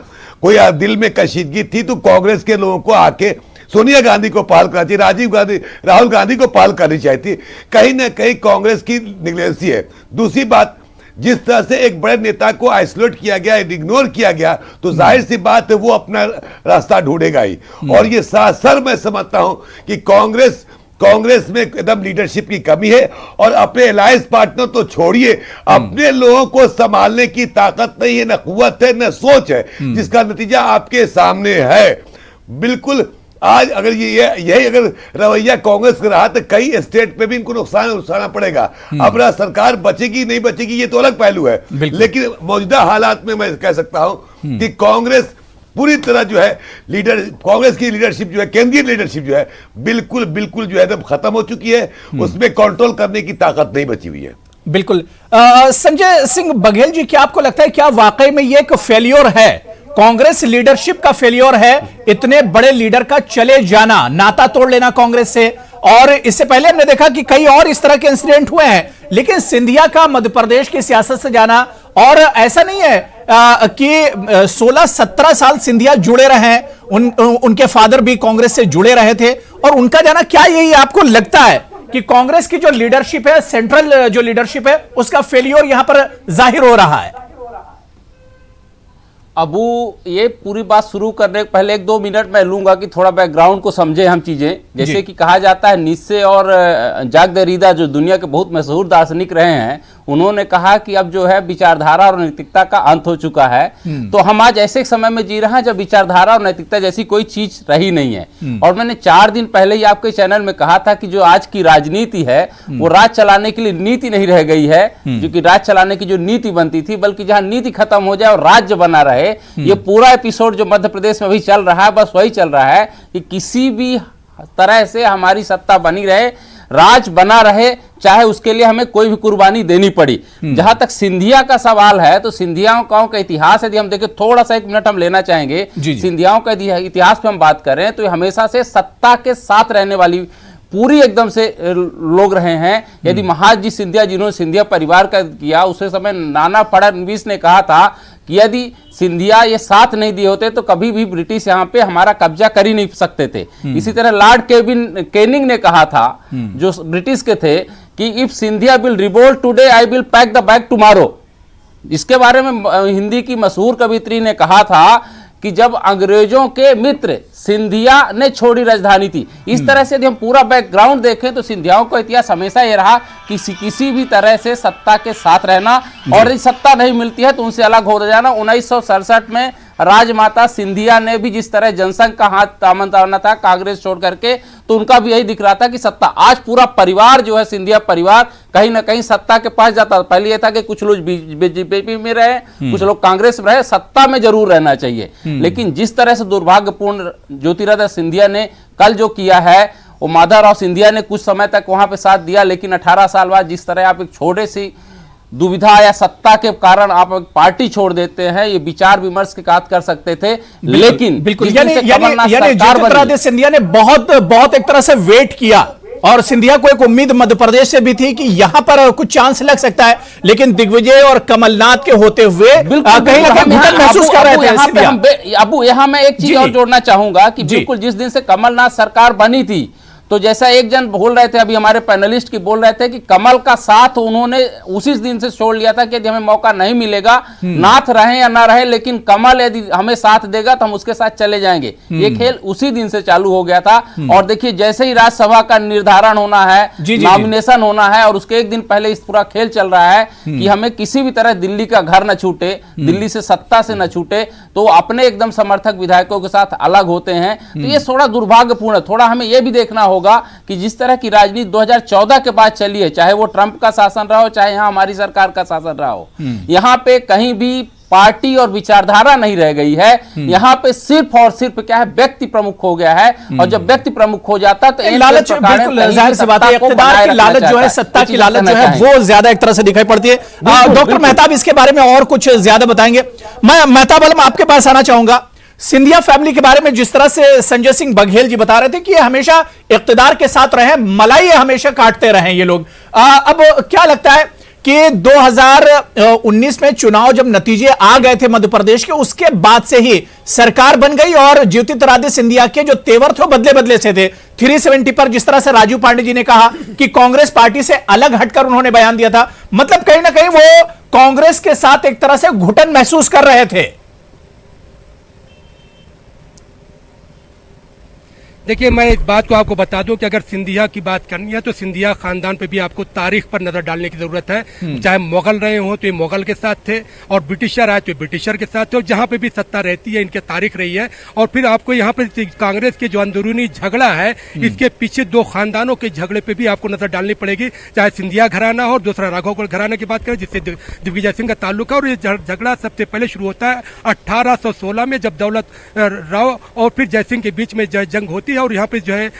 S9: कोई दिल में कशीदगी थी, तो कांग्रेस के लोगों को आके सोनिया गांधी को पहल करनी चाहिए, राजीव गांधी, राहुल गांधी को पहल करनी चाहिए थी। कहीं ना कहीं कांग्रेस की निगलेंसी है। दूसरी बात, जिस तरह से एक बड़े नेता को आइसोलेट किया गया, इग्नोर किया गया, तो जाहिर सी बात है वो अपना रास्ता ढूंढेगा ही। और ये सर मैं समझता हूं कि कांग्रेस में एकदम लीडरशिप की कमी है, और अपने अलायंस पार्टनर तो छोड़िए, अपने लोगों को संभालने की ताकत नहीं है, न कुव्वत है, न सोच है, जिसका नतीजा आपके सामने है। बिल्कुल आज अगर यही अगर रवैया कांग्रेस का रहा तो कई स्टेट पे भी इनको नुकसान उठाना पड़ेगा। अब सरकार बचेगी नहीं बचेगी ये तो अलग पहलू है, लेकिन मौजूदा हालात में मैं कह सकता हूं कि कांग्रेस पूरी तरह जो है कांग्रेस की लीडरशिप जो है, केंद्रीय लीडरशिप जो है, बिल्कुल जो है एकदम खत्म हो चुकी है। उसमें कंट्रोल करने की ताकत नहीं बची हुई है।
S1: बिल्कुल। संजय सिंह बघेल जी, क्या आपको लगता है क्या वाकई में ये एक फेल्योर है, कांग्रेस लीडरशिप का फेल्योर है, इतने बड़े लीडर का चले जाना, नाता तोड़ लेना कांग्रेस से? और इससे पहले हमने देखा कि कई और इस तरह के इंसिडेंट हुए हैं, लेकिन सिंधिया का मध्य प्रदेश की सियासत से जाना, और ऐसा नहीं है कि 16-17 साल सिंधिया जुड़े रहे हैं, उनके फादर भी कांग्रेस से जुड़े रहे थे, और उनका जाना, क्या यही आपको लगता है कि कांग्रेस की जो लीडरशिप है, सेंट्रल जो लीडरशिप है, उसका फेल्योर यहां पर जाहिर हो रहा है?
S10: अबू, ये पूरी बात शुरू करने के पहले 1-2 मिनट मैं लूंगा कि थोड़ा बैकग्राउंड को समझे हम चीजें। जैसे कि कहा जाता है, नीत्शे और जाक देरिडा जो दुनिया के बहुत मशहूर दार्शनिक रहे हैं, उन्होंने कहा कि अब जो है विचारधारा और नैतिकता का अंत हो चुका है। तो हम आज ऐसे समय में जी रहे हैं जब विचारधारा और नैतिकता जैसी कोई चीज रही नहीं है। और मैंने 4 दिन पहले ही आपके चैनल में कहा था कि जो आज की राजनीति है वो राज चलाने के लिए नीति नहीं रह गई है, जो कि राज चलाने की जो नीति बनती थी, बल्कि जहां नीति खत्म हो जाए और राज्य बना रहे। ये पूरा एपिसोड जो मध्य प्रदेश में भी चल रहा है, बस वही चल रहा है कि किसी भी तरह से हमारी सत्ता बनी रहे, राज बना रहे, चाहे उसके लिए हमें कोई भी कुर्बानी देनी पड़ी। जहां तक सिंधिया का सवाल है, तो सिंधियाओं का इतिहास यदि हम देखें, थोड़ा सा 1 मिनट हम लेना चाहेंगे। सिंधियाओं का इतिहास पे हम बात कर रहे हैं, तो ये हमेशा से सत्ता के साथ रहने वाली पूरी एकदम से लोग रहे हैं। यदि महाजी सिंधिया, जिन्होंने सिंधिया परिवार का किया, उसे समय नाना फडणवीस ने कहा था कि यदि सिंधिया ये साथ नहीं दिए होते तो कभी भी ब्रिटिश यहाँ पे हमारा कब्जा कर ही नहीं सकते थे। इसी तरह लॉर्ड केनिंग ने कहा था, जो ब्रिटिश के थे, कि if Scindia will revolt today I will pack the bag tomorrow. इसके बारे में हिंदी की मशहूर कवित्री ने कहा था कि जब अंग्रेजों के मित्र सिंधिया ने छोड़ी राजधानी थी। इस तरह से यदि हम पूरा बैकग्राउंड देखें तो सिंधियाओं का इतिहास हमेशा ये रहा कि किसी भी तरह से सत्ता के साथ रहना, और यदि सत्ता नहीं मिलती है तो उनसे अलग हो जाना। 1967 में राजमाता सिंधिया ने भी जिस तरह जनसंघ का हाथ तामन था कांग्रेस छोड़ करके, तो उनका भी यही दिख रहा था कि सत्ता, आज पूरा परिवार जो है सिंधिया परिवार कहीं ना कहीं सत्ता के पास जाता। पहले यह था कि कुछ लोग बीजेपी में रहे, कुछ लोग कांग्रेस में रहे, सत्ता में जरूर रहना चाहिए। लेकिन जिस तरह से दुर्भाग्यपूर्ण ज्योतिरादित्य सिंधिया ने कल जो किया है, वो माधवराव सिंधिया ने कुछ समय तक वहां पे साथ दिया, लेकिन 18 साल बाद जिस तरह आप एक छोटे सी दुविधा या सत्ता के कारण आप पार्टी छोड़ देते हैं, ये विचार विमर्श के साथ कर सकते थे। लेकिन
S1: बिल्कुल ज्योतिरादित्य सिंधिया ने बहुत एक तरह से वेट किया, और सिंधिया को एक उम्मीद मध्य प्रदेश से भी थी कि यहां पर कुछ चांस लग सकता है, लेकिन दिग्विजय और कमलनाथ के होते हुए कहीं ना कहीं घुटन महसूस कर रहे थे।
S10: अबू, यहां मैं एक चीज और जोड़ना चाहूंगा कि बिल्कुल जिस दिन से कमलनाथ सरकार बनी थी, तो जैसा एक जन बोल रहे थे, अभी हमारे पैनलिस्ट की बोल रहे थे कि कमल का साथ उन्होंने उसी दिन से छोड़ लिया था कि यदि हमें मौका नहीं मिलेगा, नाथ रहे या ना रहे, लेकिन कमल यदि हमें साथ देगा तो हम उसके साथ चले जाएंगे। ये खेल उसी दिन से चालू हो गया था। और देखिए, जैसे ही राज्यसभा का निर्धारण होना है, नॉमिनेशन होना है, और उसके 1 दिन पहले इस पूरा खेल चल रहा है कि हमें किसी भी तरह दिल्ली का घर न छूटे, दिल्ली से सत्ता से न छूटे, तो अपने एकदम समर्थक विधायकों के साथ अलग होते हैं। तो ये थोड़ा दुर्भाग्यपूर्ण है। थोड़ा हमें यह भी देखना होगा कि जिस तरह की राजनीति 2014 के बाद चली है, चाहे वो ट्रंप का शासन रहा हो, चाहे यहां हमारी सरकार का शासन रहा हो, यहां पे कहीं भी पार्टी और विचारधारा नहीं रह गई है। यहाँ पे सिर्फ और सिर्फ क्या है, व्यक्ति प्रमुख हो गया है। और जब व्यक्ति प्रमुख हो जाता है तो
S1: लालच, बिल्कुल जाहिर सी बात है, इख्तिदार की लालच जो है, सत्ता की लालच जो है, वो ज्यादा एक तरह से दिखाई पड़ती है। डॉक्टर मेहताब इसके बारे में और कुछ ज्यादा बताएंगे। मैं मेहताब आलम आपके पास आना चाहूंगा। सिंधिया फैमिली के बारे में जिस तरह से संजय सिंह बघेल जी बता रहे थे कि ये हमेशा इख्तिदार के साथ रहे, मलाई हमेशा काटते रहे ये लोग। अब क्या लगता है कि 2019 में चुनाव जब नतीजे आ गए थे मध्य प्रदेश के, उसके बाद से ही सरकार बन गई और ज्योतिरादित्य सिंधिया के जो तेवर थे बदले बदले से थे। 370 पर जिस तरह से राजू पांडे जी ने कहा कि कांग्रेस पार्टी से अलग हटकर उन्होंने बयान दिया था, मतलब कहीं ना कहीं वो कांग्रेस के साथ एक तरह से घुटन महसूस कर रहे थे।
S6: देखिए, मैं इस बात को आपको बता दूं कि अगर सिंधिया की बात करनी है तो सिंधिया खानदान पे भी आपको तारीख पर नजर डालने की जरूरत है। चाहे मुगल रहे हो तो ये मुगल के साथ थे, और ब्रिटिशर आए तो ब्रिटिशर के साथ थे, और जहां पे भी सत्ता रहती है इनकी तारीख रही है। और फिर आपको यहाँ पे कांग्रेस के जो अंदरूनी झगड़ा है, इसके पीछे दो खानदानों के झगड़े पे भी आपको नजर डालनी पड़ेगी। चाहे सिंधिया घराना हो, दूसरा राघव घराना की बात करें जिससे दिग्विजय सिंह का ताल्लुक है। और ये झगड़ा सबसे पहले शुरू होता है 1816 में, जब दौलत राव और फिर जयसिंह के बीच में जंग होती है, और यहाँ पे जो है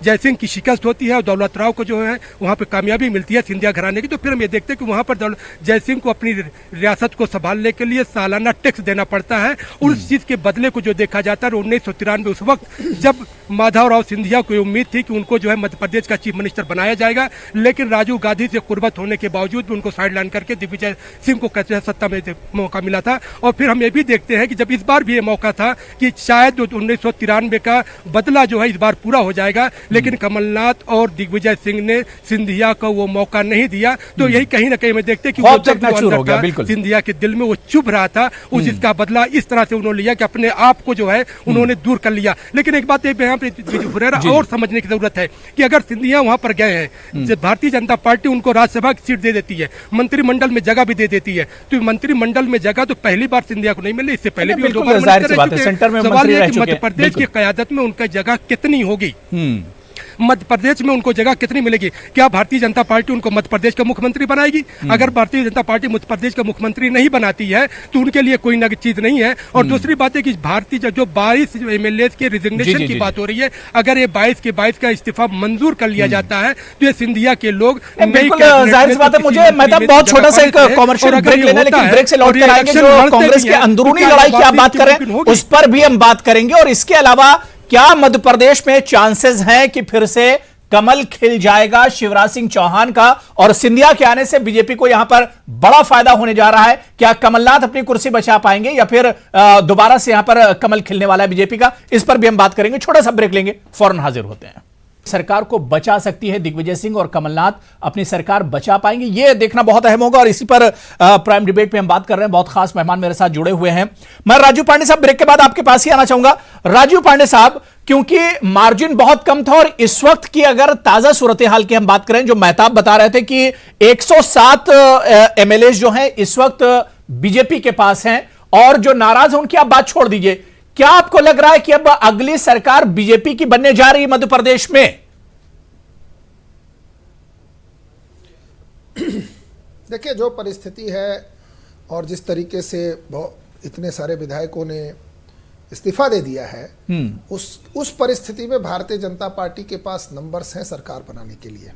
S6: जयसिंह की शिकस्त होती है और दौलत राव को जो है वहाँ पे कामयाबी मिलती है सिंधिया घराने की। तो फिर हम ये देखते हैं कि वहाँ पर जयसिंह को अपनी रियासत को संभालने के लिए सालाना टैक्स देना पड़ता है, और उस चीज़ के बदले को जो देखा जाता है 1993 उस वक्त जब माधवराव सिंधिया को उम्मीद थी कि उनको जो है मध्य प्रदेश का चीफ मिनिस्टर बनाया जाएगा, लेकिन राजीव गांधी से कुर्बत होने के बावजूद भी उनको साइड लाइन करके दिग्विजय सिंह को कैसे सत्ता में मौका मिला था। और फिर हम ये भी देखते हैं कि जब इस बार भी ये मौका था कि शायद 1993 का बदला जो है इस बार पूरा हो जाएगा, लेकिन कमलनाथ और दिग्विजय सिंह ने सिंधिया को वो मौका नहीं दिया। तो यही कहीं ना कहीं में देखते कि वो जब सिंधिया के दिल में वो चुभ रहा था, उस इसका बदला इस तरह से उन्होंने लिया कि अपने आप को जो है उन्होंने दूर कर लिया। लेकिन एक बात यहाँ पे और समझने की जरूरत है कि अगर सिंधिया वहां पर गए हैं, जब भारतीय जनता पार्टी उनको राज्यसभा की सीट दे देती है, मंत्रिमंडल में जगह भी दे देती है, तो मंत्रिमंडल में जगह तो पहली बार सिंधिया को नहीं मिली, इससे पहले भी सवाल है कि मध्य प्रदेश की क़यादत में उनका जगह कितनी होगी, मध्य प्रदेश में उनको जगह कितनी मिलेगी। क्या भारतीय जनता पार्टी उनको मध्य प्रदेश का मुख्यमंत्री बनाएगी? अगर भारतीय जनता पार्टी मध्य प्रदेश का मुख्यमंत्री नहीं बनाती है तो उनके लिए कोई नई चीज नहीं है। और दूसरी बात है कि भारतीय जो 22 एमएलए के रिजिग्नेशन की बात हो रही है, अगर ये 22 के 22 का इस्तीफा मंजूर कर लिया जाता है तो ये सिंधिया के लोग
S1: जाहिर सी बात है। मुझे मतलब बहुत छोटा सा एक कॉमर्शियल ब्रेक लेना, लेकिन ब्रेक से लौट कर आएंगे। जो कांग्रेस के अंदरूनी लड़ाई की आप बात करें उस पर भी हम बात करेंगे, और इसके अलावा क्या मध्य प्रदेश में चांसेस हैं कि फिर से कमल खिल जाएगा शिवराज सिंह चौहान का, और सिंधिया के आने से बीजेपी को यहां पर बड़ा फायदा होने जा रहा है? क्या कमलनाथ अपनी कुर्सी बचा पाएंगे या फिर दोबारा से यहां पर कमल खिलने वाला है बीजेपी का? इस पर भी हम बात करेंगे। छोटा सा ब्रेक लेंगे, फौरन हाजिर होते हैं। सरकार को बचा सकती है दिग्विजय सिंह और कमलनाथ अपनी सरकार बचा पाएंगे, यह देखना बहुत अहम होगा। और इसी पर प्राइम डिबेट पे हम बात कर रहे हैं। बहुत खास मेहमान मेरे साथ जुड़े हुए हैं। मैं राजू पांडे साहब ब्रेक के बाद आपके पास ही आना चाहूंगा। राजू पांडे साहब, क्योंकि मार्जिन बहुत कम था और इस वक्त की अगर ताजा सूरत हाल की हम बात करें, जो मेहताब बता रहे थे कि 107 एमएलए जो हैं इस वक्त बीजेपी के पास हैं, और जो नाराज हैं उनकी आप बात छोड़ दीजिए, क्या आपको लग रहा है कि अब अगली सरकार बीजेपी की बनने जा रही है मध्य प्रदेश में?
S7: देखिए, जो परिस्थिति है और जिस तरीके से इतने सारे विधायकों ने इस्तीफा दे दिया है, उस परिस्थिति में भारतीय जनता पार्टी के पास नंबर्स हैं सरकार बनाने के लिए,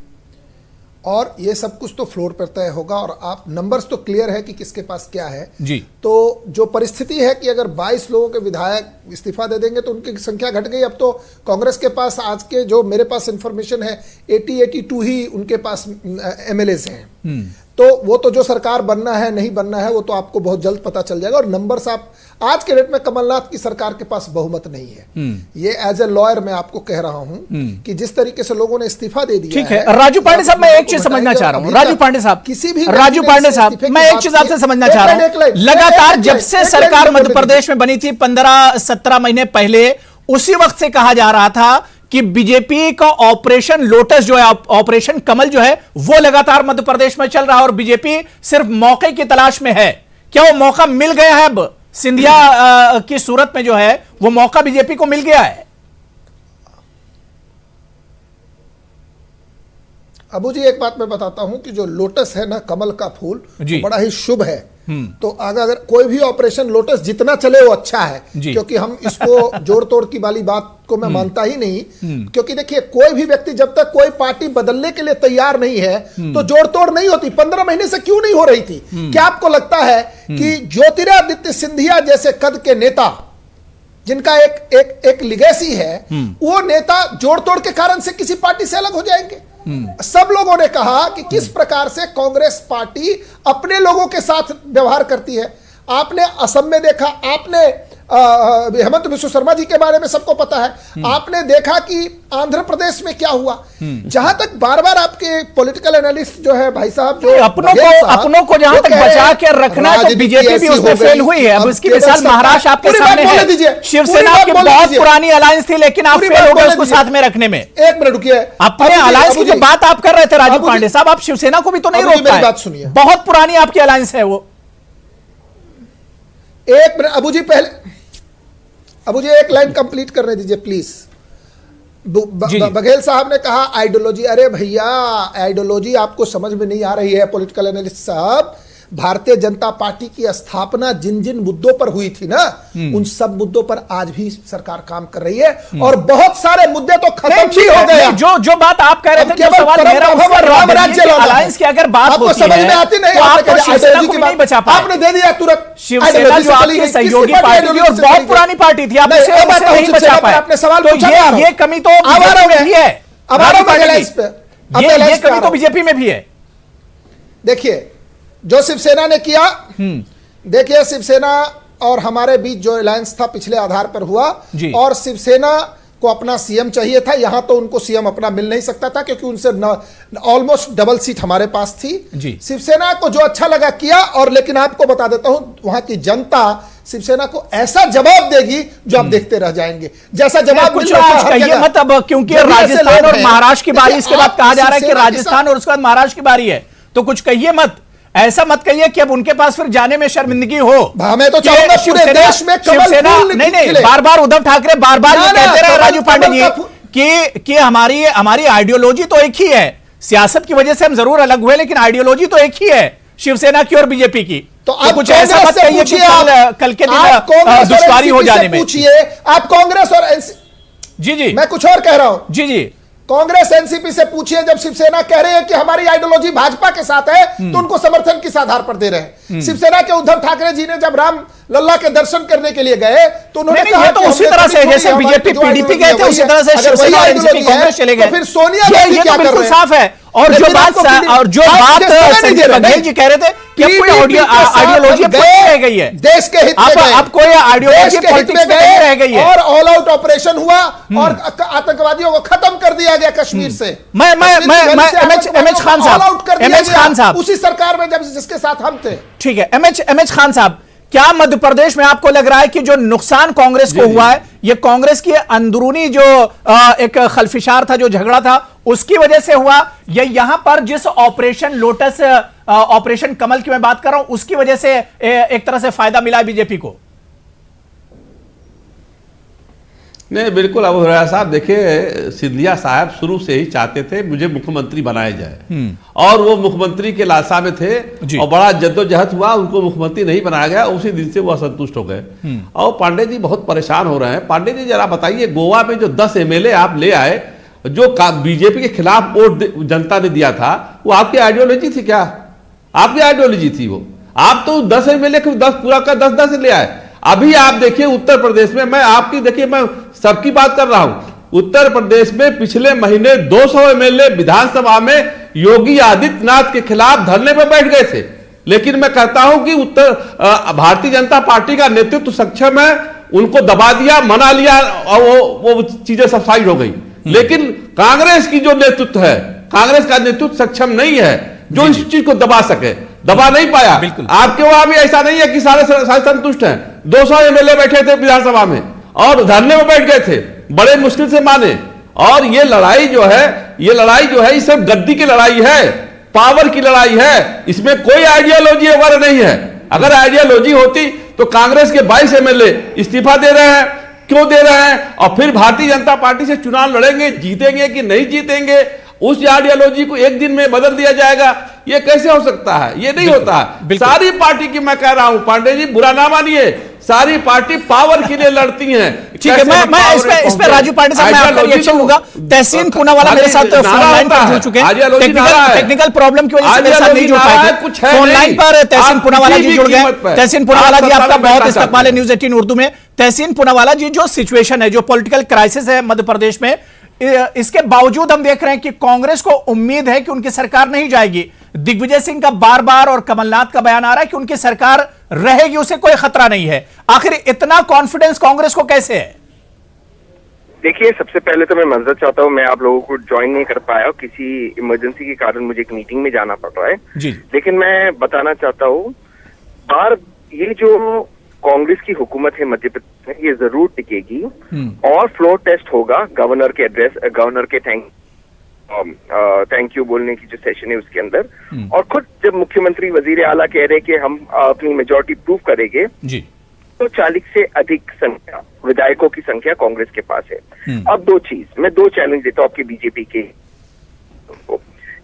S7: और ये सब कुछ तो फ्लोर पर तय होगा। और आप नंबर्स तो क्लियर है कि किसके पास क्या है जी। तो जो परिस्थिति है कि अगर 22 लोगों के विधायक इस्तीफा दे देंगे तो उनकी संख्या घट गई। अब तो कांग्रेस के पास आज के जो मेरे पास इंफॉर्मेशन है 82 ही उनके पास एमएलएज हैं। तो वो तो जो सरकार बनना है नहीं बनना है वो तो आपको बहुत जल्द पता चल जाएगा। और नंबर्स आप आज के डेट में कमलनाथ की सरकार के पास बहुमत नहीं है। ये एज ए लॉयर मैं आपको कह रहा हूं कि जिस तरीके से लोगों ने इस्तीफा दे दिया।
S1: ठीक है राजू पांडे साहब, मैं एक चीज समझना चाह रहा हूं। राजू पांडे साहब, मैं एक चीज आपसे समझना चाह रहा हूं। लगातार जब से सरकार मध्य प्रदेश में बनी थी 15-17 महीने पहले, उसी वक्त से कहा जा रहा था कि बीजेपी का ऑपरेशन लोटस जो है, ऑपरेशन कमल जो है, वो लगातार मध्य प्रदेश में चल रहा है और बीजेपी सिर्फ मौके की तलाश में है। क्या वो मौका मिल गया है? अब सिंधिया की सूरत में जो है वो मौका बीजेपी को मिल गया है?
S7: अबू जी, एक बात मैं बताता हूं कि जो लोटस है ना, कमल का फूल, बड़ा ही शुभ है। तो अगर कोई भी ऑपरेशन लोटस जितना चले वो अच्छा है, क्योंकि हम इसको जोड़ तोड़ की वाली बात को मैं मानता ही नहीं। क्योंकि देखिए, कोई भी व्यक्ति जब तक कोई पार्टी बदलने के लिए तैयार नहीं है तो जोड़ तोड़ नहीं होती। 15 महीने से क्यों नहीं हो रही थी? क्या आपको लगता है कि ज्योतिरादित्य सिंधिया जैसे कद के नेता, जिनका एक लिगेसी है, वो नेता जोड़ तोड़ के कारण से किसी पार्टी से अलग हो जाएंगे? सब लोगों ने कहा कि किस प्रकार से कांग्रेस पार्टी अपने लोगों के साथ व्यवहार करती है। आपने असम में देखा, आपने हेमंत बिस्व शर्मा जी के बारे में सबको पता है, आपने देखा कि आंध्र प्रदेश में क्या हुआ। जहां तक बार बार आपके पॉलिटिकल एनालिस्ट जो है भाई साहब, जो
S1: अपनों को जहां तक बचा के रखना है, तो बीजेपी भी उसमें फेल हुई है। अब इसकी मिसाल महाराष्ट्र आपके सामने है। शिवसेना की बहुत पुरानी अलायंस थी, लेकिन आप फेल हो गए उसको साथ में रखने में।
S7: एक मिनट रुकिए,
S1: अपने अलायंस की जो बात आप कर रहे थे राजीव पांडे साहब, आप शिवसेना को भी तो नहीं रोक पाए।
S7: बात सुनिए,
S1: बहुत पुरानी आपकी अलायंस है वो।
S7: एक मिनट अबू जी, पहले अबू जी एक लाइन कंप्लीट करने दीजिए प्लीज। बघेल साहब ने कहा आइडियोलॉजी। अरे भैया, आइडियोलॉजी आपको समझ में नहीं आ रही है पॉलिटिकल एनालिस्ट साहब। भारतीय जनता पार्टी की स्थापना जिन जिन मुद्दों पर हुई थी ना, उन सब मुद्दों पर आज भी सरकार काम कर रही है, और बहुत सारे मुद्दे तो खत्म भी हो गए।
S1: जो बात आप कह रहे थे, जो सवाल मेरा
S7: राम राज्य
S1: अलायंस की अगर बात
S7: आपको समझ में आती नहीं, आपने बचा पाया, आपने दे दिया तुरंत।
S1: शिवसेना जो आपकी सहयोगी पार्टी थी और बहुत पुरानी पार्टी थी, आप उसे नहीं बचा पाए।
S7: आपने सवाल पूछा,
S1: ये कमी तो बीजेपी में भी है। ये कमी तो बीजेपी में भी है।
S7: देखिए जो शिवसेना ने किया, देखिए शिवसेना और हमारे बीच जो अलायंस था पिछले आधार पर हुआ, और शिवसेना को अपना सीएम चाहिए था। यहां तो उनको सीएम अपना मिल नहीं सकता था, क्योंकि उनसे ऑलमोस्ट डबल सीट हमारे पास थी। शिवसेना को जो अच्छा लगा किया, और लेकिन आपको बता देता हूं, वहां की जनता शिवसेना को ऐसा जवाब देगी जो आप देखते रह जाएंगे। जैसा जवाब
S1: कुछ कहिए मत अब, क्योंकि राजस्थान और महाराष्ट्र की बारी, इसके बाद कहा जा रहा है कि राजस्थान और उसके बाद महाराष्ट्र की बारी है, तो कुछ कहिए मत। ऐसा मत कहिए कि अब उनके पास फिर जाने में शर्मिंदगी हो।
S7: मैं तो चाहूंगा पूरे देश में
S1: शिवसेना नहीं, बार बार उद्धव ठाकरे बार बार ये कहते रहे राजीव पांडे जी कि हमारी आइडियोलॉजी तो एक ही है। सियासत की वजह से हम जरूर अलग हुए, लेकिन आइडियोलॉजी तो एक ही है, शिवसेना की और बीजेपी की।
S7: तो आप
S1: कुछ ऐसा मत कहिए कि कल के दिन दुश्वारी हो जाने में।
S7: पूछिए आप कांग्रेस और
S1: जी
S7: मैं कुछ और कह रहा हूं।
S1: जी
S7: कांग्रेस एनसीपी से पूछिए, जब शिवसेना कह रही है कि हमारी आइडियोलॉजी भाजपा के साथ है, तो उनको समर्थन किस आधार पर दे रहे हैं? शिवसेना के उद्धव ठाकरे जी ने जब राम लल्ला के दर्शन करने के लिए गए, तो उन्होंने कहा
S1: तो उसी तरह से जैसे बीजेपी पीडीपी गए थे, उसी तरह से शिवसेना और एनसीपी कांग्रेस चले गए।
S7: फिर सोनिया गांधी क्या कर रहे हैं?
S1: साफ है। और जो बात संजय बघेल जी कह रहे थे कि कोई आइडियोलॉजी रह गई है
S7: देश के हित में,
S1: अब कोई आइडियोलॉजी पॉलिटिक्स में नहीं रह गई है,
S7: और ऑल आउट ऑपरेशन हुआ और आतंकवादियों को खत्म कर दिया गया कश्मीर से।
S1: एमएच खान साहब
S7: उसी सरकार में जब जिसके साथ हम थे।
S1: ठीक है, एमएच खान साहब, क्या मध्य प्रदेश में आपको लग रहा है कि जो नुकसान कांग्रेस को हुआ है, ये कांग्रेस की अंदरूनी जो एक खलफिशार था, जो झगड़ा था, उसकी वजह से हुआ, या यहां पर जिस ऑपरेशन लोटस, ऑपरेशन कमल की मैं बात कर रहा हूं, उसकी वजह से एक तरह से फायदा मिला बीजेपी को?
S8: नहीं, बिल्कुल अबू हुरैरा साहब, देखिए सिंधिया साहब शुरू से ही चाहते थे मुझे मुख्यमंत्री बनाया जाए, और वो मुख्यमंत्री के लालसा में थे, और बड़ा जद्दोजहद हुआ, उनको मुख्यमंत्री नहीं बनाया गया। उसी दिन से वो असंतुष्ट हो गए, और पांडे जी बहुत परेशान हो रहे हैं। पांडे जी जरा बताइए, गोवा में जो 10 एमएलए आप ले आए, जो बीजेपी के खिलाफ वोट जनता ने दिया था, वो आपकी आइडियोलॉजी थी क्या? आपकी आइडियोलॉजी थी वो? आप तो 10 एमएलए को 10 पूरा का 10 ले आए। अभी आप देखिए उत्तर प्रदेश में, मैं आपकी देखिए, मैं सबकी बात कर रहा हूं, उत्तर प्रदेश में पिछले महीने 200 एमएलए विधानसभा में योगी आदित्यनाथ के खिलाफ धरने पर बैठ गए थे। लेकिन मैं कहता हूं कि भारतीय जनता पार्टी का नेतृत्व सक्षम है, उनको दबा दिया, मना लिया, और वो चीजें सब साइड हो गई। लेकिन कांग्रेस की जो नेतृत्व है, कांग्रेस का नेतृत्व सक्षम नहीं है जो इस चीज को दबा सके, दबा नहीं पाया। आपके वहां भी ऐसा नहीं है कि सारे संतुष्ट हैं। 200 एमएलए बैठे थे विधानसभा में और धरने में बैठ गए थे, बड़े मुश्किल से माने। और ये लड़ाई जो है, ये सिर्फ गद्दी की लड़ाई है, पावर की लड़ाई है, इसमें कोई आइडियोलॉजी वगैरह नहीं है। अगर आइडियोलॉजी होती तो कांग्रेस के 22 एमएलए इस्तीफा दे रहे हैं, क्यों दे रहे हैं? और फिर भारतीय जनता पार्टी से चुनाव लड़ेंगे, जीतेंगे कि नहीं जीतेंगे, उस आइडियोलॉजी को एक दिन में बदल दिया जाएगा, ये कैसे हो सकता है? ये नहीं होता है। सारी पार्टी की मैं कह रहा हूं पांडे जी, बुरा ना मानिए, सारी पार्टी पावर के लिए लड़ती हैं।
S1: ठीक है, मैं इस पे राजू पांडे साहब मैं आपका रिएक्शन लूंगा। तहसीन पूनावाला मेरे साथ फोन लाइन पर जुड़ चुके हैं, टेक्निकल प्रॉब्लम की वजह से मेरे साथ नहीं जुड़ पाए थे। फोन लाइन पर तहसीन पूनावाला जी जुड़ गए। तहसीन पूनावाला जी, आपका बहुत इस्तकबाल है न्यूज़ 18 उर्दू में। तहसीन पूनावाला जी, जो सिचुएशन है, जो पॉलिटिकल क्राइसिस है मध्य प्रदेश में, इसके बावजूद हम देख रहे हैं कि कांग्रेस को उम्मीद है कि उनकी सरकार नहीं जाएगी। दिग्विजय सिंह का बार बार और कमलनाथ का बयान आ रहा है कि उनकी सरकार रहेगी, उसे कोई खतरा नहीं है। आखिर इतना कॉन्फिडेंस कांग्रेस को कैसे है?
S11: देखिए, सबसे पहले तो मैं माजरत चाहता हूं, मैं आप लोगों को ज्वाइन नहीं कर पाया, किसी इमरजेंसी के कारण मुझे एक मीटिंग में जाना पड़ रहा है जी। लेकिन मैं बताना चाहता हूं, ये जो कांग्रेस की हुकूमत है मध्य प्रदेश में, ये जरूर टिकेगी और फ्लोर टेस्ट होगा गवर्नर के एड्रेस, गवर्नर के थैंक यू बोलने की जो सेशन है उसके अंदर। और खुद जब मुख्यमंत्री वजीर आला कह रहे कि हम अपनी मेजॉरिटी प्रूव करेंगे जी, तो 40 से अधिक संख्या विधायकों की संख्या कांग्रेस के पास है। अब मैं दो चैलेंज देता हूँ आपके बीजेपी के।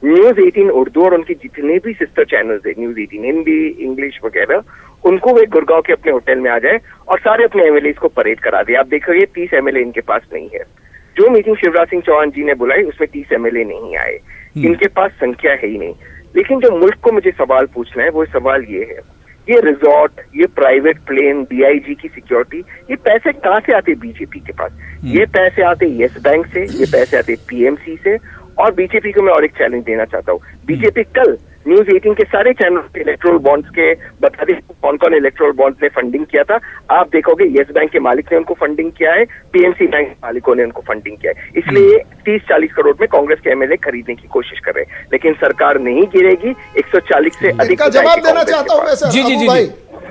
S11: न्यूज 18 उर्दू और उनके जितने भी सिस्टर चैनल्स है, न्यूज 18 हिंदी, इंग्लिश वगैरह, उनको वे गुड़गांव के अपने होटल में आ जाए और सारे अपने एमएलए को परेड करा दे। आप देखोगे 30 एमएलए इनके पास नहीं है। जो मीटिंग शिवराज सिंह चौहान जी ने बुलाई उसमें 30 एमएलए नहीं आए, इनके पास संख्या है ही नहीं। लेकिन जो मुल्क को मुझे सवाल पूछना है वो सवाल ये है, ये रिजॉर्ट, ये प्राइवेट प्लेन, डीआईजी की सिक्योरिटी, ये पैसे कहाँ से आते बीजेपी के पास? ये पैसे आते येस बैंक से, ये पैसे आते पीएमसी से। और बीजेपी को मैं और एक चैलेंज देना चाहता हूँ, बीजेपी कल न्यूज 18 के सारे चैनल इलेक्ट्रोल बॉन्ड्स के बता दें कौन कौन इलेक्ट्रोल बॉन्ड्स ने फंडिंग किया था। आप देखोगे येस बैंक के मालिक ने उनको फंडिंग किया है, पीएमसी बैंक के मालिकों ने उनको फंडिंग किया है। इसलिए 30-40 करोड़ में कांग्रेस के एमएलए खरीदने की कोशिश कर रहे हैं, लेकिन सरकार नहीं गिरेगी। 140 से अधिक
S7: जवाब देना चाहता हूँ मैं सर।
S1: जी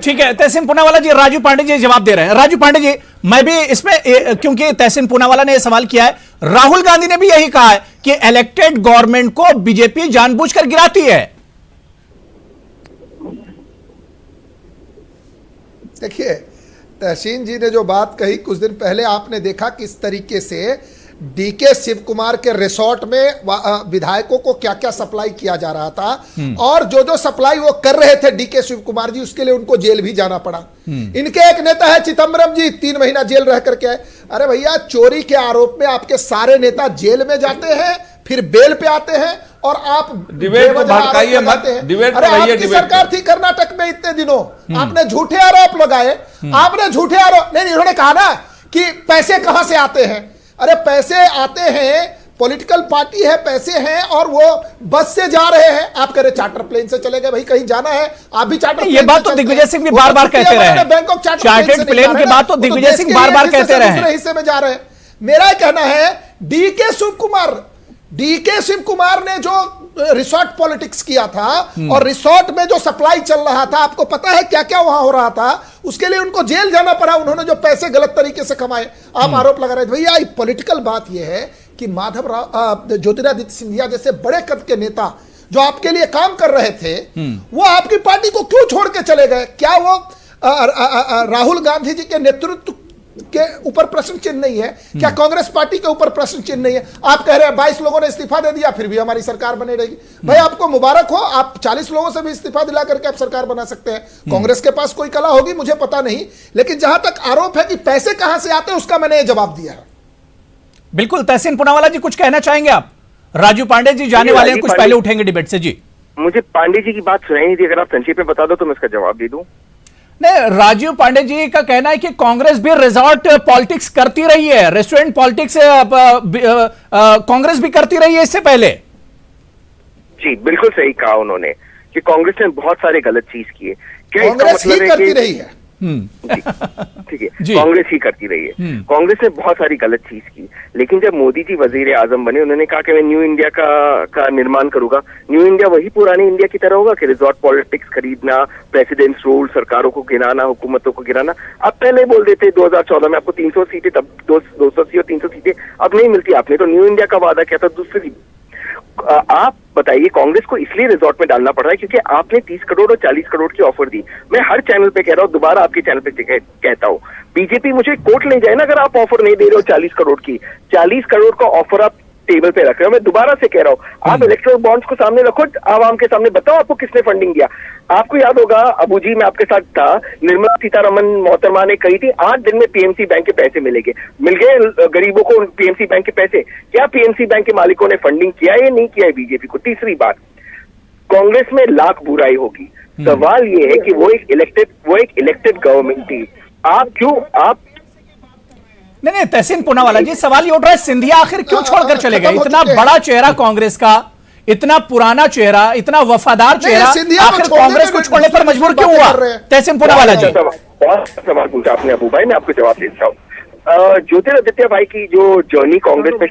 S1: ठीक है, तहसीन पूनावाला जी, राजू पांडे जी जवाब दे रहे हैं। राजू पांडे जी, मैं भी इसमें, क्योंकि तहसीन पूनावाला ने यह सवाल किया है, राहुल गांधी ने भी यही कहा है कि इलेक्टेड गवर्नमेंट को बीजेपी जानबूझकर गिराती है।
S7: देखिए, तहसीन जी ने जो बात कही, कुछ दिन पहले आपने देखा किस तरीके से डीके शिव कुमार के रिसोर्ट में विधायकों को क्या क्या सप्लाई किया जा रहा था, और जो जो सप्लाई वो कर रहे थे डीके शिव कुमार जी, उसके लिए उनको जेल भी जाना पड़ा। इनके एक नेता है चिदम्बरम जी, 3 महीना जेल रह करके आए। अरे भैया, चोरी के आरोप में आपके सारे नेता जेल में जाते हैं, फिर बेल पे आते हैं और आप
S8: डिबेट को भड़काइए मत। डिबेट
S7: अरे आपकी सरकार थी कर्नाटक में इतने दिनों, आपने झूठे आरोप लगाए, आपने झूठे आरोप नहीं, इन्होंने कहा ना कि पैसे कहां से आते हैं। अरे पैसे आते हैं, पॉलिटिकल पार्टी है, पैसे हैं, और वो बस से जा रहे हैं। आप कह रहे चार्टर प्लेन से चले गए, भाई कहीं जाना है आप भी चार्टर प्लेन।
S1: ये बात तो दिग्विजय सिंह भी बार बार कहते रहे हैं, बैंकॉक चार्टर्ड प्लेन की बात तो दिग्विजय सिंह बार बार कहते रहे हैं।
S7: हिस्से में जा रहे हैं। मेरा कहना है डीके शिव कुमार ने जो रिसोर्ट पॉलिटिक्स किया था और रिसोर्ट में जो सप्लाई चल रहा था, आपको पता है क्या क्या वहां हो रहा था, उसके लिए उनको जेल जाना पड़ा। उन्होंने जो पैसे गलत तरीके से कमाए, आप आरोप लगा रहे थे। भैया, पॉलिटिकल बात यह है कि ज्योतिरादित्य सिंधिया जैसे बड़े कद के नेता जो आपके लिए काम कर रहे थे, वो आपकी पार्टी को क्यों छोड़ के चले गए? क्या वो राहुल गांधी जी के नेतृत्व के ऊपर प्रश्न चिन्ह नहीं है? क्या कांग्रेस पार्टी के ऊपर प्रश्न चिन्ह नहीं है? आप कह रहे हैं 22 लोगों ने इस्तीफा दे दिया, फिर भी हमारी सरकार बने रहेगी। भाई, आपको मुबारक हो, आप 40 लोगों से भी इस्तीफा दिला करके आप सरकार बना सकते हैं। कांग्रेस के पास कोई कला होगी, मुझे पता नहीं, लेकिन जहां तक आरोप है कि पैसे कहां से आते हैं, उसका मैंने जवाब दिया है।
S1: बिल्कुल। तहसीन पूनावाला जी, कुछ कहना चाहेंगे आप? राजू पांडे जी जाने वाले हैं, कुछ पहले उठेंगे डिबेट से। जी,
S11: मुझे पांडे जी की बात सुनाई नहीं थी, अगर आप संक्षेप में बता दो तो मैं इसका जवाब दे दूं।
S1: नहीं, राजीव पांडे जी का कहना है कि कांग्रेस भी रिजॉर्ट पॉलिटिक्स करती रही है, रेस्टोरेंट पॉलिटिक्स कांग्रेस भी करती रही है इससे पहले।
S11: जी, बिल्कुल सही कहा उन्होंने कि कांग्रेस ने बहुत सारे गलत चीज किए। क्या
S7: कांग्रेस ही करती रही है?
S11: ठीक है, कांग्रेस ही करती रही है। कांग्रेस ने बहुत सारी गलत चीज की, लेकिन जब मोदी जी वजीर आजम बने, उन्होंने कहा कि मैं न्यू इंडिया का निर्माण करूंगा। न्यू इंडिया वही पुरानी इंडिया की तरह होगा कि रिजॉर्ट पॉलिटिक्स खरीदना, प्रेसिडेंट्स रूल, सरकारों को गिराना, हुकूमतों को गिराना। अब पहले बोल देते 2014 में आपको 300 सीटें, तब 280 और 300 सीटें अब नहीं मिलती। आपने तो न्यू इंडिया का वादा किया था दूसरी। आप बताइए, कांग्रेस को इसलिए रिजॉर्ट में डालना पड़ रहा है क्योंकि आपने 30 करोड़ और 40 करोड़ की ऑफर दी। मैं हर चैनल पे कह रहा हूँ, दोबारा आपके चैनल पे कहता हूँ, बीजेपी मुझे कोर्ट ले जाए ना अगर आप ऑफर नहीं दे रहे हो 40 करोड़ की। 40 करोड़ का ऑफर आप टेबल पे रख रहे हो। मैं दोबारा से कह रहा हूँ, आप इलेक्ट्रल बॉन्ड्स को सामने रखो, आवाम के सामने बताओ आपको किसने फंडिंग दिया। आपको याद होगा अबू जी, मैं आपके साथ था, निर्मला सीतारमन मोहतरमा ने कही थी 8 दिन में पीएमसी बैंक के पैसे मिल गए गरीबों को पीएमसी बैंक के पैसे। क्या पीएमसी बैंक के मालिकों ने फंडिंग किया है या नहीं किया है बीजेपी को? तीसरी बात, कांग्रेस में लाख बुराई होगी, सवाल ये है कि वो एक इलेक्टेड गवर्नमेंट थी। आप
S1: नहीं तहसीन पूनावाला जी, सवाल ये उठ रहा है सिंधिया आखिर क्यों छोड़कर चले गए? इतना बड़ा चेहरा कांग्रेस का, इतना पुराना चेहरा, इतना वफादार चेहरा, आखिर कांग्रेस को छोड़ने पर मजबूर क्यों हुआ? तहसीन पूनावाला जी,
S11: बहुत सवाल पूछा आपने अबू भाई, मैं आपको जवाब देता हूँ। ज्योतिरादित्य भाई की जो जर्नी कांग्रेस में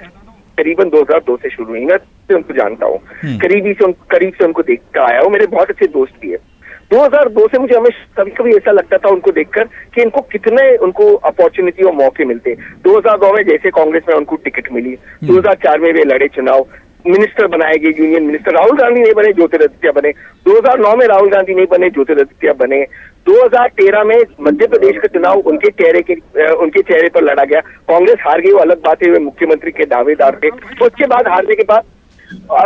S11: करीबन 2002 से शुरू हुई, मैं उनको जानता हूँ, करीब से उनको देखता आया हूँ, मेरे बहुत अच्छे दोस्त भी है। 2002 से मुझे हमेशा कभी ऐसा लगता था उनको देखकर कि इनको कितने अपॉर्चुनिटी और मौके मिलते। 2002 में जैसे कांग्रेस में उनको टिकट मिली, 2004 में वे लड़े चुनाव, मिनिस्टर बनाए गए, यूनियन मिनिस्टर। राहुल गांधी नहीं बने, ज्योतिरादित्य बने। 2009 में राहुल गांधी नहीं बने, ज्योतिरादित्य बने। 2013 में मध्य प्रदेश का चुनाव उनके चेहरे पर लड़ा गया, कांग्रेस हार गई, वो अलग बात है, वे मुख्यमंत्री के दावेदार थे। उसके बाद हारने के बाद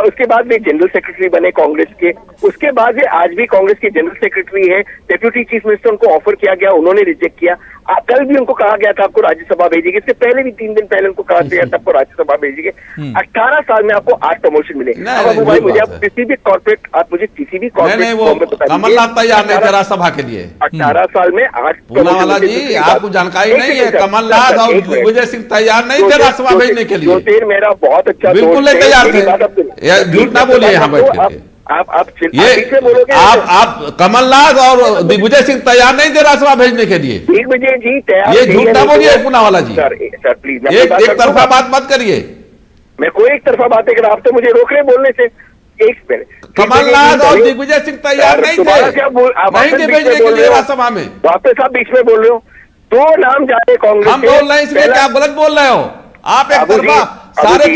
S11: उसके बाद वे जनरल सेक्रेटरी बने कांग्रेस के, उसके बाद वे आज भी कांग्रेस के जनरल सेक्रेटरी हैं। डेप्यूटी चीफ मिनिस्टर उनको ऑफर किया गया, उन्होंने रिजेक्ट किया। कल भी उनको कहा गया था आपको राज्यसभा भेजेंगे, इससे पहले भी 3 दिन पहले उनको कहा गया था आपको राज्यसभा भेजेंगे। 18 साल में आपको 8 प्रमोशन मिले। अब अबू भाई मुझे आप किसी भी कॉर्पोरेट
S8: कमलनाथ तैयार नहीं थे राज्यसभा के लिए।
S11: 18 साल में 8
S8: पूनावाला जी, आपको जानकारी नहीं है, कमलनाथ और दिग्विजय सिंह तैयार नहीं थे राज्यसभा भेजने के लिए।
S11: मेरा बहुत अच्छा
S8: बिल्कुल नहीं तैयार थे, झूठ ना बोलिए यहाँ बैठ करके। आप कमलनाथ और दिग्विजय सिंह तैयार नहीं थे राज्यसभा भेजने के लिए।
S11: दिग्विजय जी तैयार,
S8: ये झूठ ना बोलिए पूनावाला जी,
S11: सर प्लीज
S8: एक तरफा बात मत करिए।
S11: मैं कोई एक तरफा बातें कर, आप तो मुझे रोक रहे बोलने से। एक मिनट,
S8: कमलनाथ और दिग्विजय सिंह तैयार नहीं थे भेजने के लिए राज्यसभा में।
S11: वापस आप बीच में बोल रहे हो, 2 नाम जाते कांग्रेस।
S8: हम बोल रहे हैं इसलिए कि आप गलत बोल रहे हो। आप एक तरफा सारे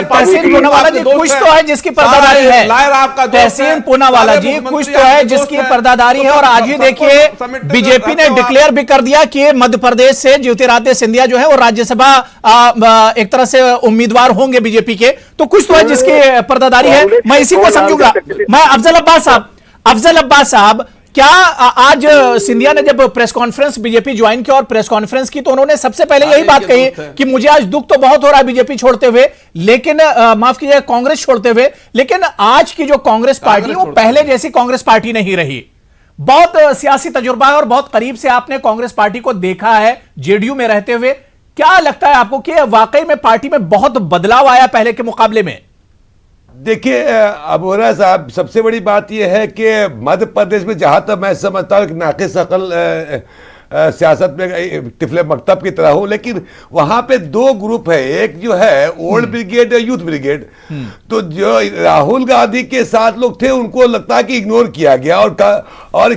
S1: तहसीन पूनावाला जी, कुछ तो है जिसकी पर्दादारी है। तहसीन पूनावाला जी, कुछ तो है जिसकी पर्दादारी है। और आज ही देखिए बीजेपी ने डिक्लेयर भी कर दिया कि मध्य प्रदेश से ज्योतिरादित्य सिंधिया जो है वो राज्यसभा एक तरह से उम्मीदवार होंगे बीजेपी के। तो कुछ तो है जिसकी पर्दादारी है, मैं इसी को समझूंगा। मैं अफजल अब्बास साहब, क्या आज सिंधिया ने जब प्रेस कॉन्फ्रेंस बीजेपी ज्वाइन किया और प्रेस कॉन्फ्रेंस की, तो उन्होंने सबसे पहले यही बात कही कि मुझे आज दुख तो बहुत हो रहा है बीजेपी छोड़ते हुए, लेकिन माफ कीजिएगा कांग्रेस छोड़ते हुए, लेकिन आज की जो कांग्रेस पार्टी वो पहले जैसी कांग्रेस पार्टी नहीं रही। बहुत सियासी तजुर्बा है और बहुत करीब से आपने कांग्रेस पार्टी को देखा है जेडीयू में रहते हुए। क्या लगता है आपको कि वाकई में पार्टी में बहुत बदलाव आया पहले के मुकाबले में?
S9: देखिए अबोरा साहब, सबसे बड़ी बात यह है कि मध्य प्रदेश में जहां तक मैं समझता हूं कि नाक़िस अक़ल सियासत में तिफले मकतब की तरह हो, लेकिन वहां पे 2 ग्रुप है, एक जो है ओल्ड ब्रिगेड और यूथ ब्रिगेड। तो जो राहुल गांधी के साथ लोग थे उनको लगता है कि इग्नोर किया गया, और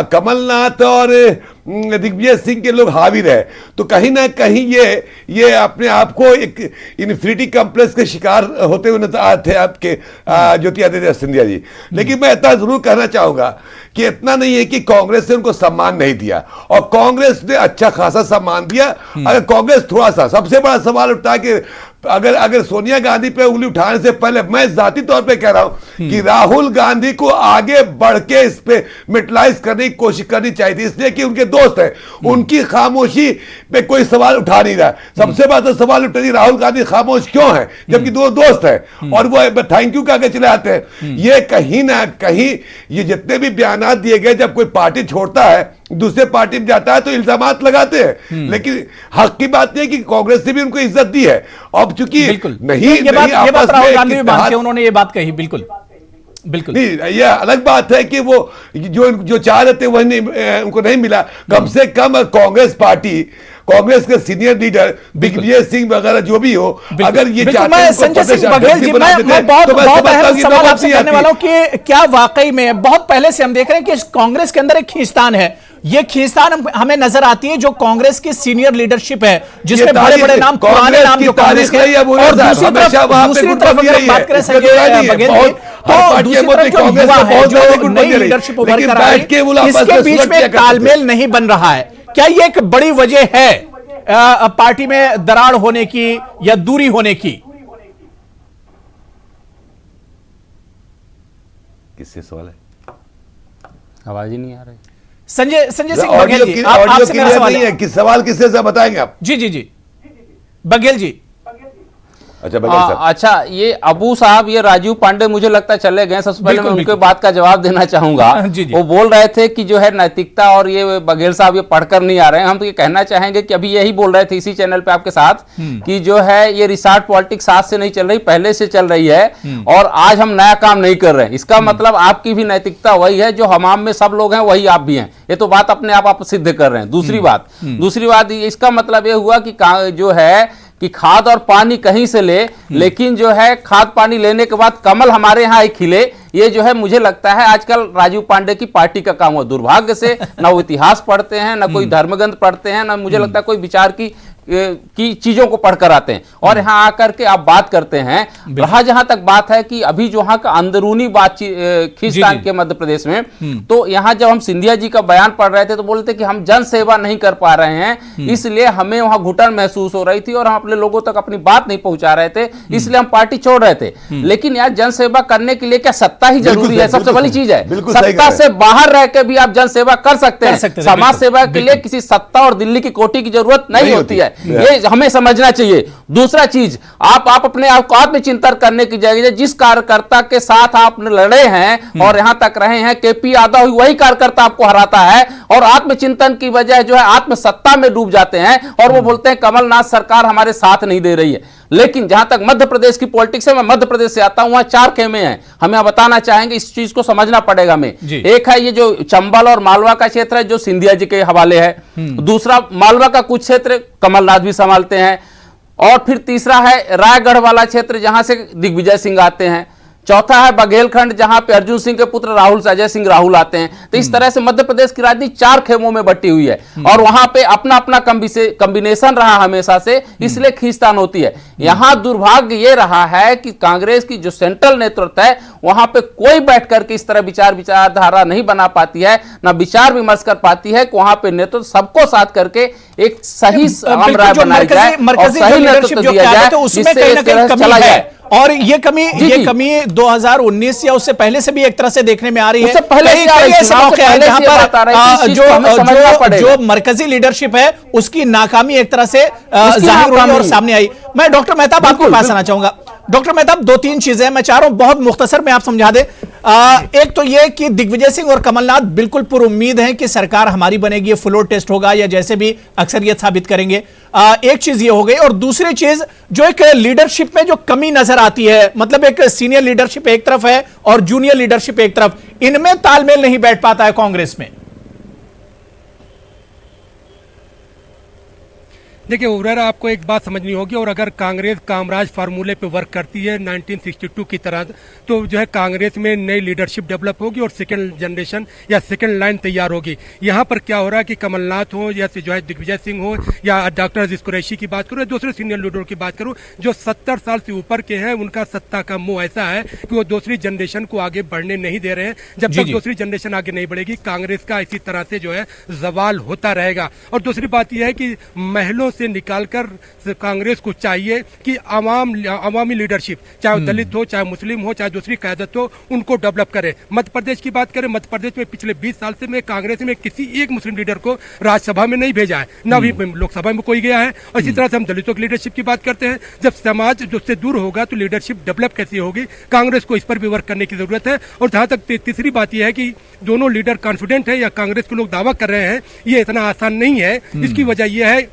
S9: कमलनाथ और दिग्विजय सिंह के लोग हावी रहे। तो कहीं ना कहीं ये अपने आप को एक इन्फिनिटी कॉम्प्लेक्स के शिकार होते हुए नजर आए थे आपके ज्योतिरादित्य सिंधिया जी। लेकिन मैं इतना जरूर कहना चाहूंगा कि इतना नहीं है कि कांग्रेस ने उनको सम्मान नहीं दिया, और कांग्रेस ने अच्छा खासा सम्मान दिया। अगर कांग्रेस थोड़ा सा, सबसे बड़ा सवाल उठता है कि अगर सोनिया गांधी पे उंगली उठाने से पहले, मैं जाती तौर पे कह रहा हूं कि राहुल गांधी को आगे बढ़ के इस पे मिटलाइज करने की कोशिश करनी चाहिए थी, इसलिए कि उनके दोस्त हैं, उनकी खामोशी पे कोई सवाल उठा नहीं रहा। सबसे बड़ा तो सवाल उठा, राहुल गांधी खामोश क्यों है जबकि 2 दोस्त हैं और वो थैंक यू कह के चले आते हैं। ये कहीं ना कहीं ये जितने भी बयान दिए गए, जब कोई पार्टी छोड़ता है दूसरे पार्टी में जाता है तो इल्जामात लगाते हैं, लेकिन हक की बात नहीं कि कांग्रेस ने भी उनको इज्जत दी है। अब चुकी नहीं,
S1: ये बात राहुल गांधी भी मानते हैं, उन्होंने ये बात कही। बिल्कुल
S9: नहीं, ये अलग बात है कि वो जो चाह रहे थे वही उनको नहीं मिला। कम से कम कांग्रेस पार्टी, कांग्रेस के सीनियर लीडर दिग्विजय सिंह वगैरह जो भी हो, अगर ये चाहते हैं
S1: संजय सिंह बघेल जी, मैं बहुत अहम सवाल आपसे करने वाला हूं कि क्या वाकई में बहुत पहले से हम देख रहे हैं कि कांग्रेस के अंदर एक खींचतान है। ये खींचतान हमें नजर आती है जो कांग्रेस की सीनियर लीडरशिप है, जिसमें बड़े बड़े नाम, पुराने नाम जो कांग्रेस के, और दूसरी तरफ अगर बात करें संजय बघेल जी, तो दूसरी तरफ जो युवा है, जो नई लीडरशिप उभर कर आई, इसके बीच में तालमेल नहीं बन रहा है। क्या ये एक बड़ी वजह है पार्टी में दरार होने की या दूरी होने की?
S9: किससे सवाल है?
S10: आवाज ही नहीं आ रही।
S1: संजय सिंह बघेल
S9: ऑडियो
S1: जी,
S9: ऑडियो
S1: आपसे मेरा
S9: क्लियर
S1: सवाल
S9: नहीं
S1: है।
S9: है कि सवाल किससे से बताएंगे आप?
S1: जी जी जी बघेल जी।
S9: अच्छा बघेल साहब।
S10: अच्छा, ये अबू साहब, ये राजीव पांडे मुझे लगता है चले गए। सबसे पहले मैं उनके बात का जवाब देना चाहूंगा। वो बोल रहे थे कि जो है नैतिकता, और ये बघेल साहब ये पढ़कर नहीं आ रहे हैं। हम तो ये कहना चाहेंगे कि अभी यही बोल रहे थे इसी चैनल पे आपके साथ कि जो है ये रिसार्ट पॉलिटिक्स आज से नहीं चल रही, पहले से चल रही है, और आज हम नया काम नहीं कर रहे हैं। इसका मतलब आपकी भी नैतिकता वही है, जो हमाम में सब लोग हैं वही आप भी हैं। ये तो बात अपने आप सिद्ध कर रहे हैं। दूसरी बात इसका मतलब ये हुआ कि जो है कि खाद और पानी कहीं से ले, लेकिन जो है खाद पानी लेने के बाद कमल हमारे यहाँ ही खिले, ये जो है मुझे लगता है आजकल राजीव पांडे की पार्टी का काम हुआ। दुर्भाग्य से ना वो इतिहास पढ़ते हैं, ना कोई धर्मग्रंथ पढ़ते हैं, ना मुझे लगता है कोई विचार की चीजों को पढ़कर आते हैं, और यहाँ आकर के आप बात करते हैं। रहा जहां तक बात है कि अभी जो वहां का अंदरूनी बातचीत खींचतान के मध्य प्रदेश में, तो यहाँ जब हम सिंधिया जी का बयान पढ़ रहे थे तो बोलते कि हम जन सेवा नहीं कर पा रहे हैं, इसलिए हमें वहां घुटन महसूस हो रही थी और हम अपने लोगों तक अपनी बात नहीं पहुंचा रहे थे, इसलिए हम पार्टी छोड़ रहे थे। लेकिन यार जन सेवा करने के लिए क्या सत्ता ही जरूरी है? सबसे बड़ी चीज है, सत्ता से बाहर रह के भी आप जन सेवा कर सकते हैं। समाज सेवा के लिए किसी सत्ता और दिल्ली की कोठी की जरूरत नहीं होती है, ये हमें समझना चाहिए। दूसरा चीज, आप अपने आप को आत्मचिंतन करने की जगह, जिस कार्यकर्ता के साथ आप लड़े हैं और यहां तक रहे हैं, केपी यादव, वही कार्यकर्ता आपको हराता है, और आत्मचिंतन की वजह जो है आत्मसत्ता में डूब जाते हैं, और वो बोलते हैं कमलनाथ सरकार हमारे साथ नहीं दे रही है। लेकिन जहां तक मध्य प्रदेश की पॉलिटिक्स है, मैं मध्य प्रदेश से आता हूं, वहां 4 खेमे हैं। हम यहां बताना चाहेंगे, इस चीज को समझना पड़ेगा हमें। एक है ये जो चंबल और मालवा का क्षेत्र है, जो सिंधिया जी के हवाले है। दूसरा, मालवा का कुछ क्षेत्र कमलनाथ भी संभालते हैं, और फिर तीसरा है रायगढ़ वाला क्षेत्र, जहां से दिग्विजय सिंह आते हैं। चौथा है बघेलखंड, जहां पे अर्जुन सिंह के पुत्र अजय सिंह राहुल आते हैं। तो इस तरह से मध्य प्रदेश की राजनीति 4 खेमों में बटी हुई है, और वहां पे अपना अपना कॉम्बिनेशन रहा हमेशा से, इसलिए खींचतान होती है। यहां दुर्भाग्य ये रहा है कि कांग्रेस की जो सेंट्रल नेतृत्व है, वहां पे कोई बैठ करके इस तरह विचारधारा नहीं बना पाती है, ना विचार विमर्श कर पाती है कि वहां पे नेतृत्व सबको साथ करके एक सही राय बनाई जाए और सही नेतृत्व दिया जाए, जिससे चला जाए।
S1: और ये कमी 2019 या उससे पहले से भी एक तरह से देखने में आ रही है।
S10: उससे पहले
S1: ऐसे मौके हैं जहां पर जो मरकजी लीडरशिप है उसकी नाकामी एक तरह से जाहिर हुई और सामने आई। मैं डॉक्टर मेहताब आपके पास आना चाहूंगा। डॉक्टर मेहताब, 2-3 चीजें मैं चाह रहा हूं बहुत मुख्तसर में आप समझा दे। एक तो यह कि दिग्विजय सिंह और कमलनाथ बिल्कुल पूरी उम्मीद है कि सरकार हमारी बनेगी, फ्लोर टेस्ट होगा या जैसे भी अक्सरियत साबित करेंगे। एक चीज ये हो गई, और दूसरी चीज जो एक लीडरशिप में जो कमी नजर आती है, मतलब एक सीनियर लीडरशिप एक तरफ है और जूनियर लीडरशिप एक तरफ, इनमें तालमेल नहीं बैठ पाता है कांग्रेस में।
S6: देखिए ओवरऑल आपको एक बात समझनी होगी, और अगर कांग्रेस कामराज फार्मूले पे वर्क करती है 1962 की तरह, तो जो है कांग्रेस में नई लीडरशिप डेवलप होगी और सेकंड जनरेशन या सेकंड लाइन तैयार होगी। यहाँ पर क्या हो रहा है कि कमलनाथ हो या जो है दिग्विजय सिंह हो या डॉक्टर अजीज कुरैशी की बात करूँ या दूसरे सीनियर लीडरों की बात करूँ, जो 70 साल से ऊपर के हैं, उनका सत्ता का मोह ऐसा है कि वो दूसरी जनरेशन को आगे बढ़ने नहीं दे रहे हैं। जब तक दूसरी जनरेशन आगे नहीं बढ़ेगी, कांग्रेस का इसी तरह से जो है जवाल होता रहेगा। और दूसरी बात यह है कि महलों से निकालकर कांग्रेस को चाहिए कि अवामी लीडरशिप, चाहे दलित हो, चाहे मुस्लिम हो, चाहे दूसरी क़यादत हो, उनको डेवलप करे। मध्य प्रदेश की बात करें, मध्य प्रदेश में पिछले 20 साल से मैं कांग्रेस में किसी एक मुस्लिम लीडर को राज्यसभा में नहीं भेजा है, न भी लोकसभा में कोई गया है। और इसी तरह से हम दलितों की लीडरशिप की बात करते हैं। जब समाज उससे दूर होगा तो लीडरशिप डेवलप कैसी होगी? कांग्रेस को इस पर भी वर्क करने की जरूरत है। और जहां तक तीसरी बात यह है कि दोनों लीडर कॉन्फिडेंट है या कांग्रेस के लोग दावा कर रहे हैं, ये इतना आसान नहीं है। इसकी वजह यह है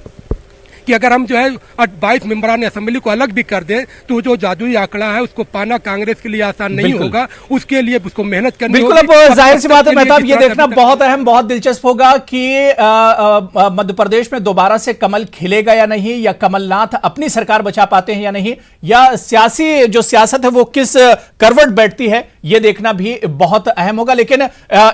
S6: कि अगर हम जो है 22 मेंबरान असेंबली को अलग भी कर दें, तो जो जादुई आंकड़ा है उसको पाना कांग्रेस के लिए आसान नहीं होगा। उसके लिए उसको मेहनत करनी होगी।
S1: बिल्कुल, अब जाहिर सी बात है मेहताब, ये देखना बहुत अहम, बहुत दिलचस्प होगा कि मध्य प्रदेश में दोबारा से कमल खिलेगा या नहीं, या कमलनाथ अपनी सरकार बचा पाते हैं या नहीं, या सियासी जो सियासत है वो किस करवट बैठती है, ये देखना भी बहुत अहम होगा। लेकिन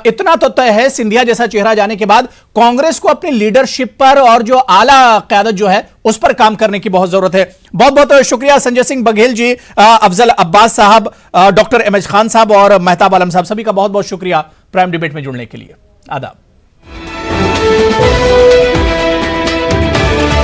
S1: इतना तो तय है, सिंधिया जैसा चेहरा जाने के बाद कांग्रेस को अपनी लीडरशिप पर और जो आला क़यादत जो है उस पर काम करने की बहुत जरूरत है। बहुत बहुत शुक्रिया संजय सिंह बघेल जी, अफजल अब्बास साहब, डॉक्टर एम एच खान साहब और मेहताब आलम साहब, सभी का बहुत बहुत शुक्रिया प्राइम डिबेट में जुड़ने के लिए। आदाब।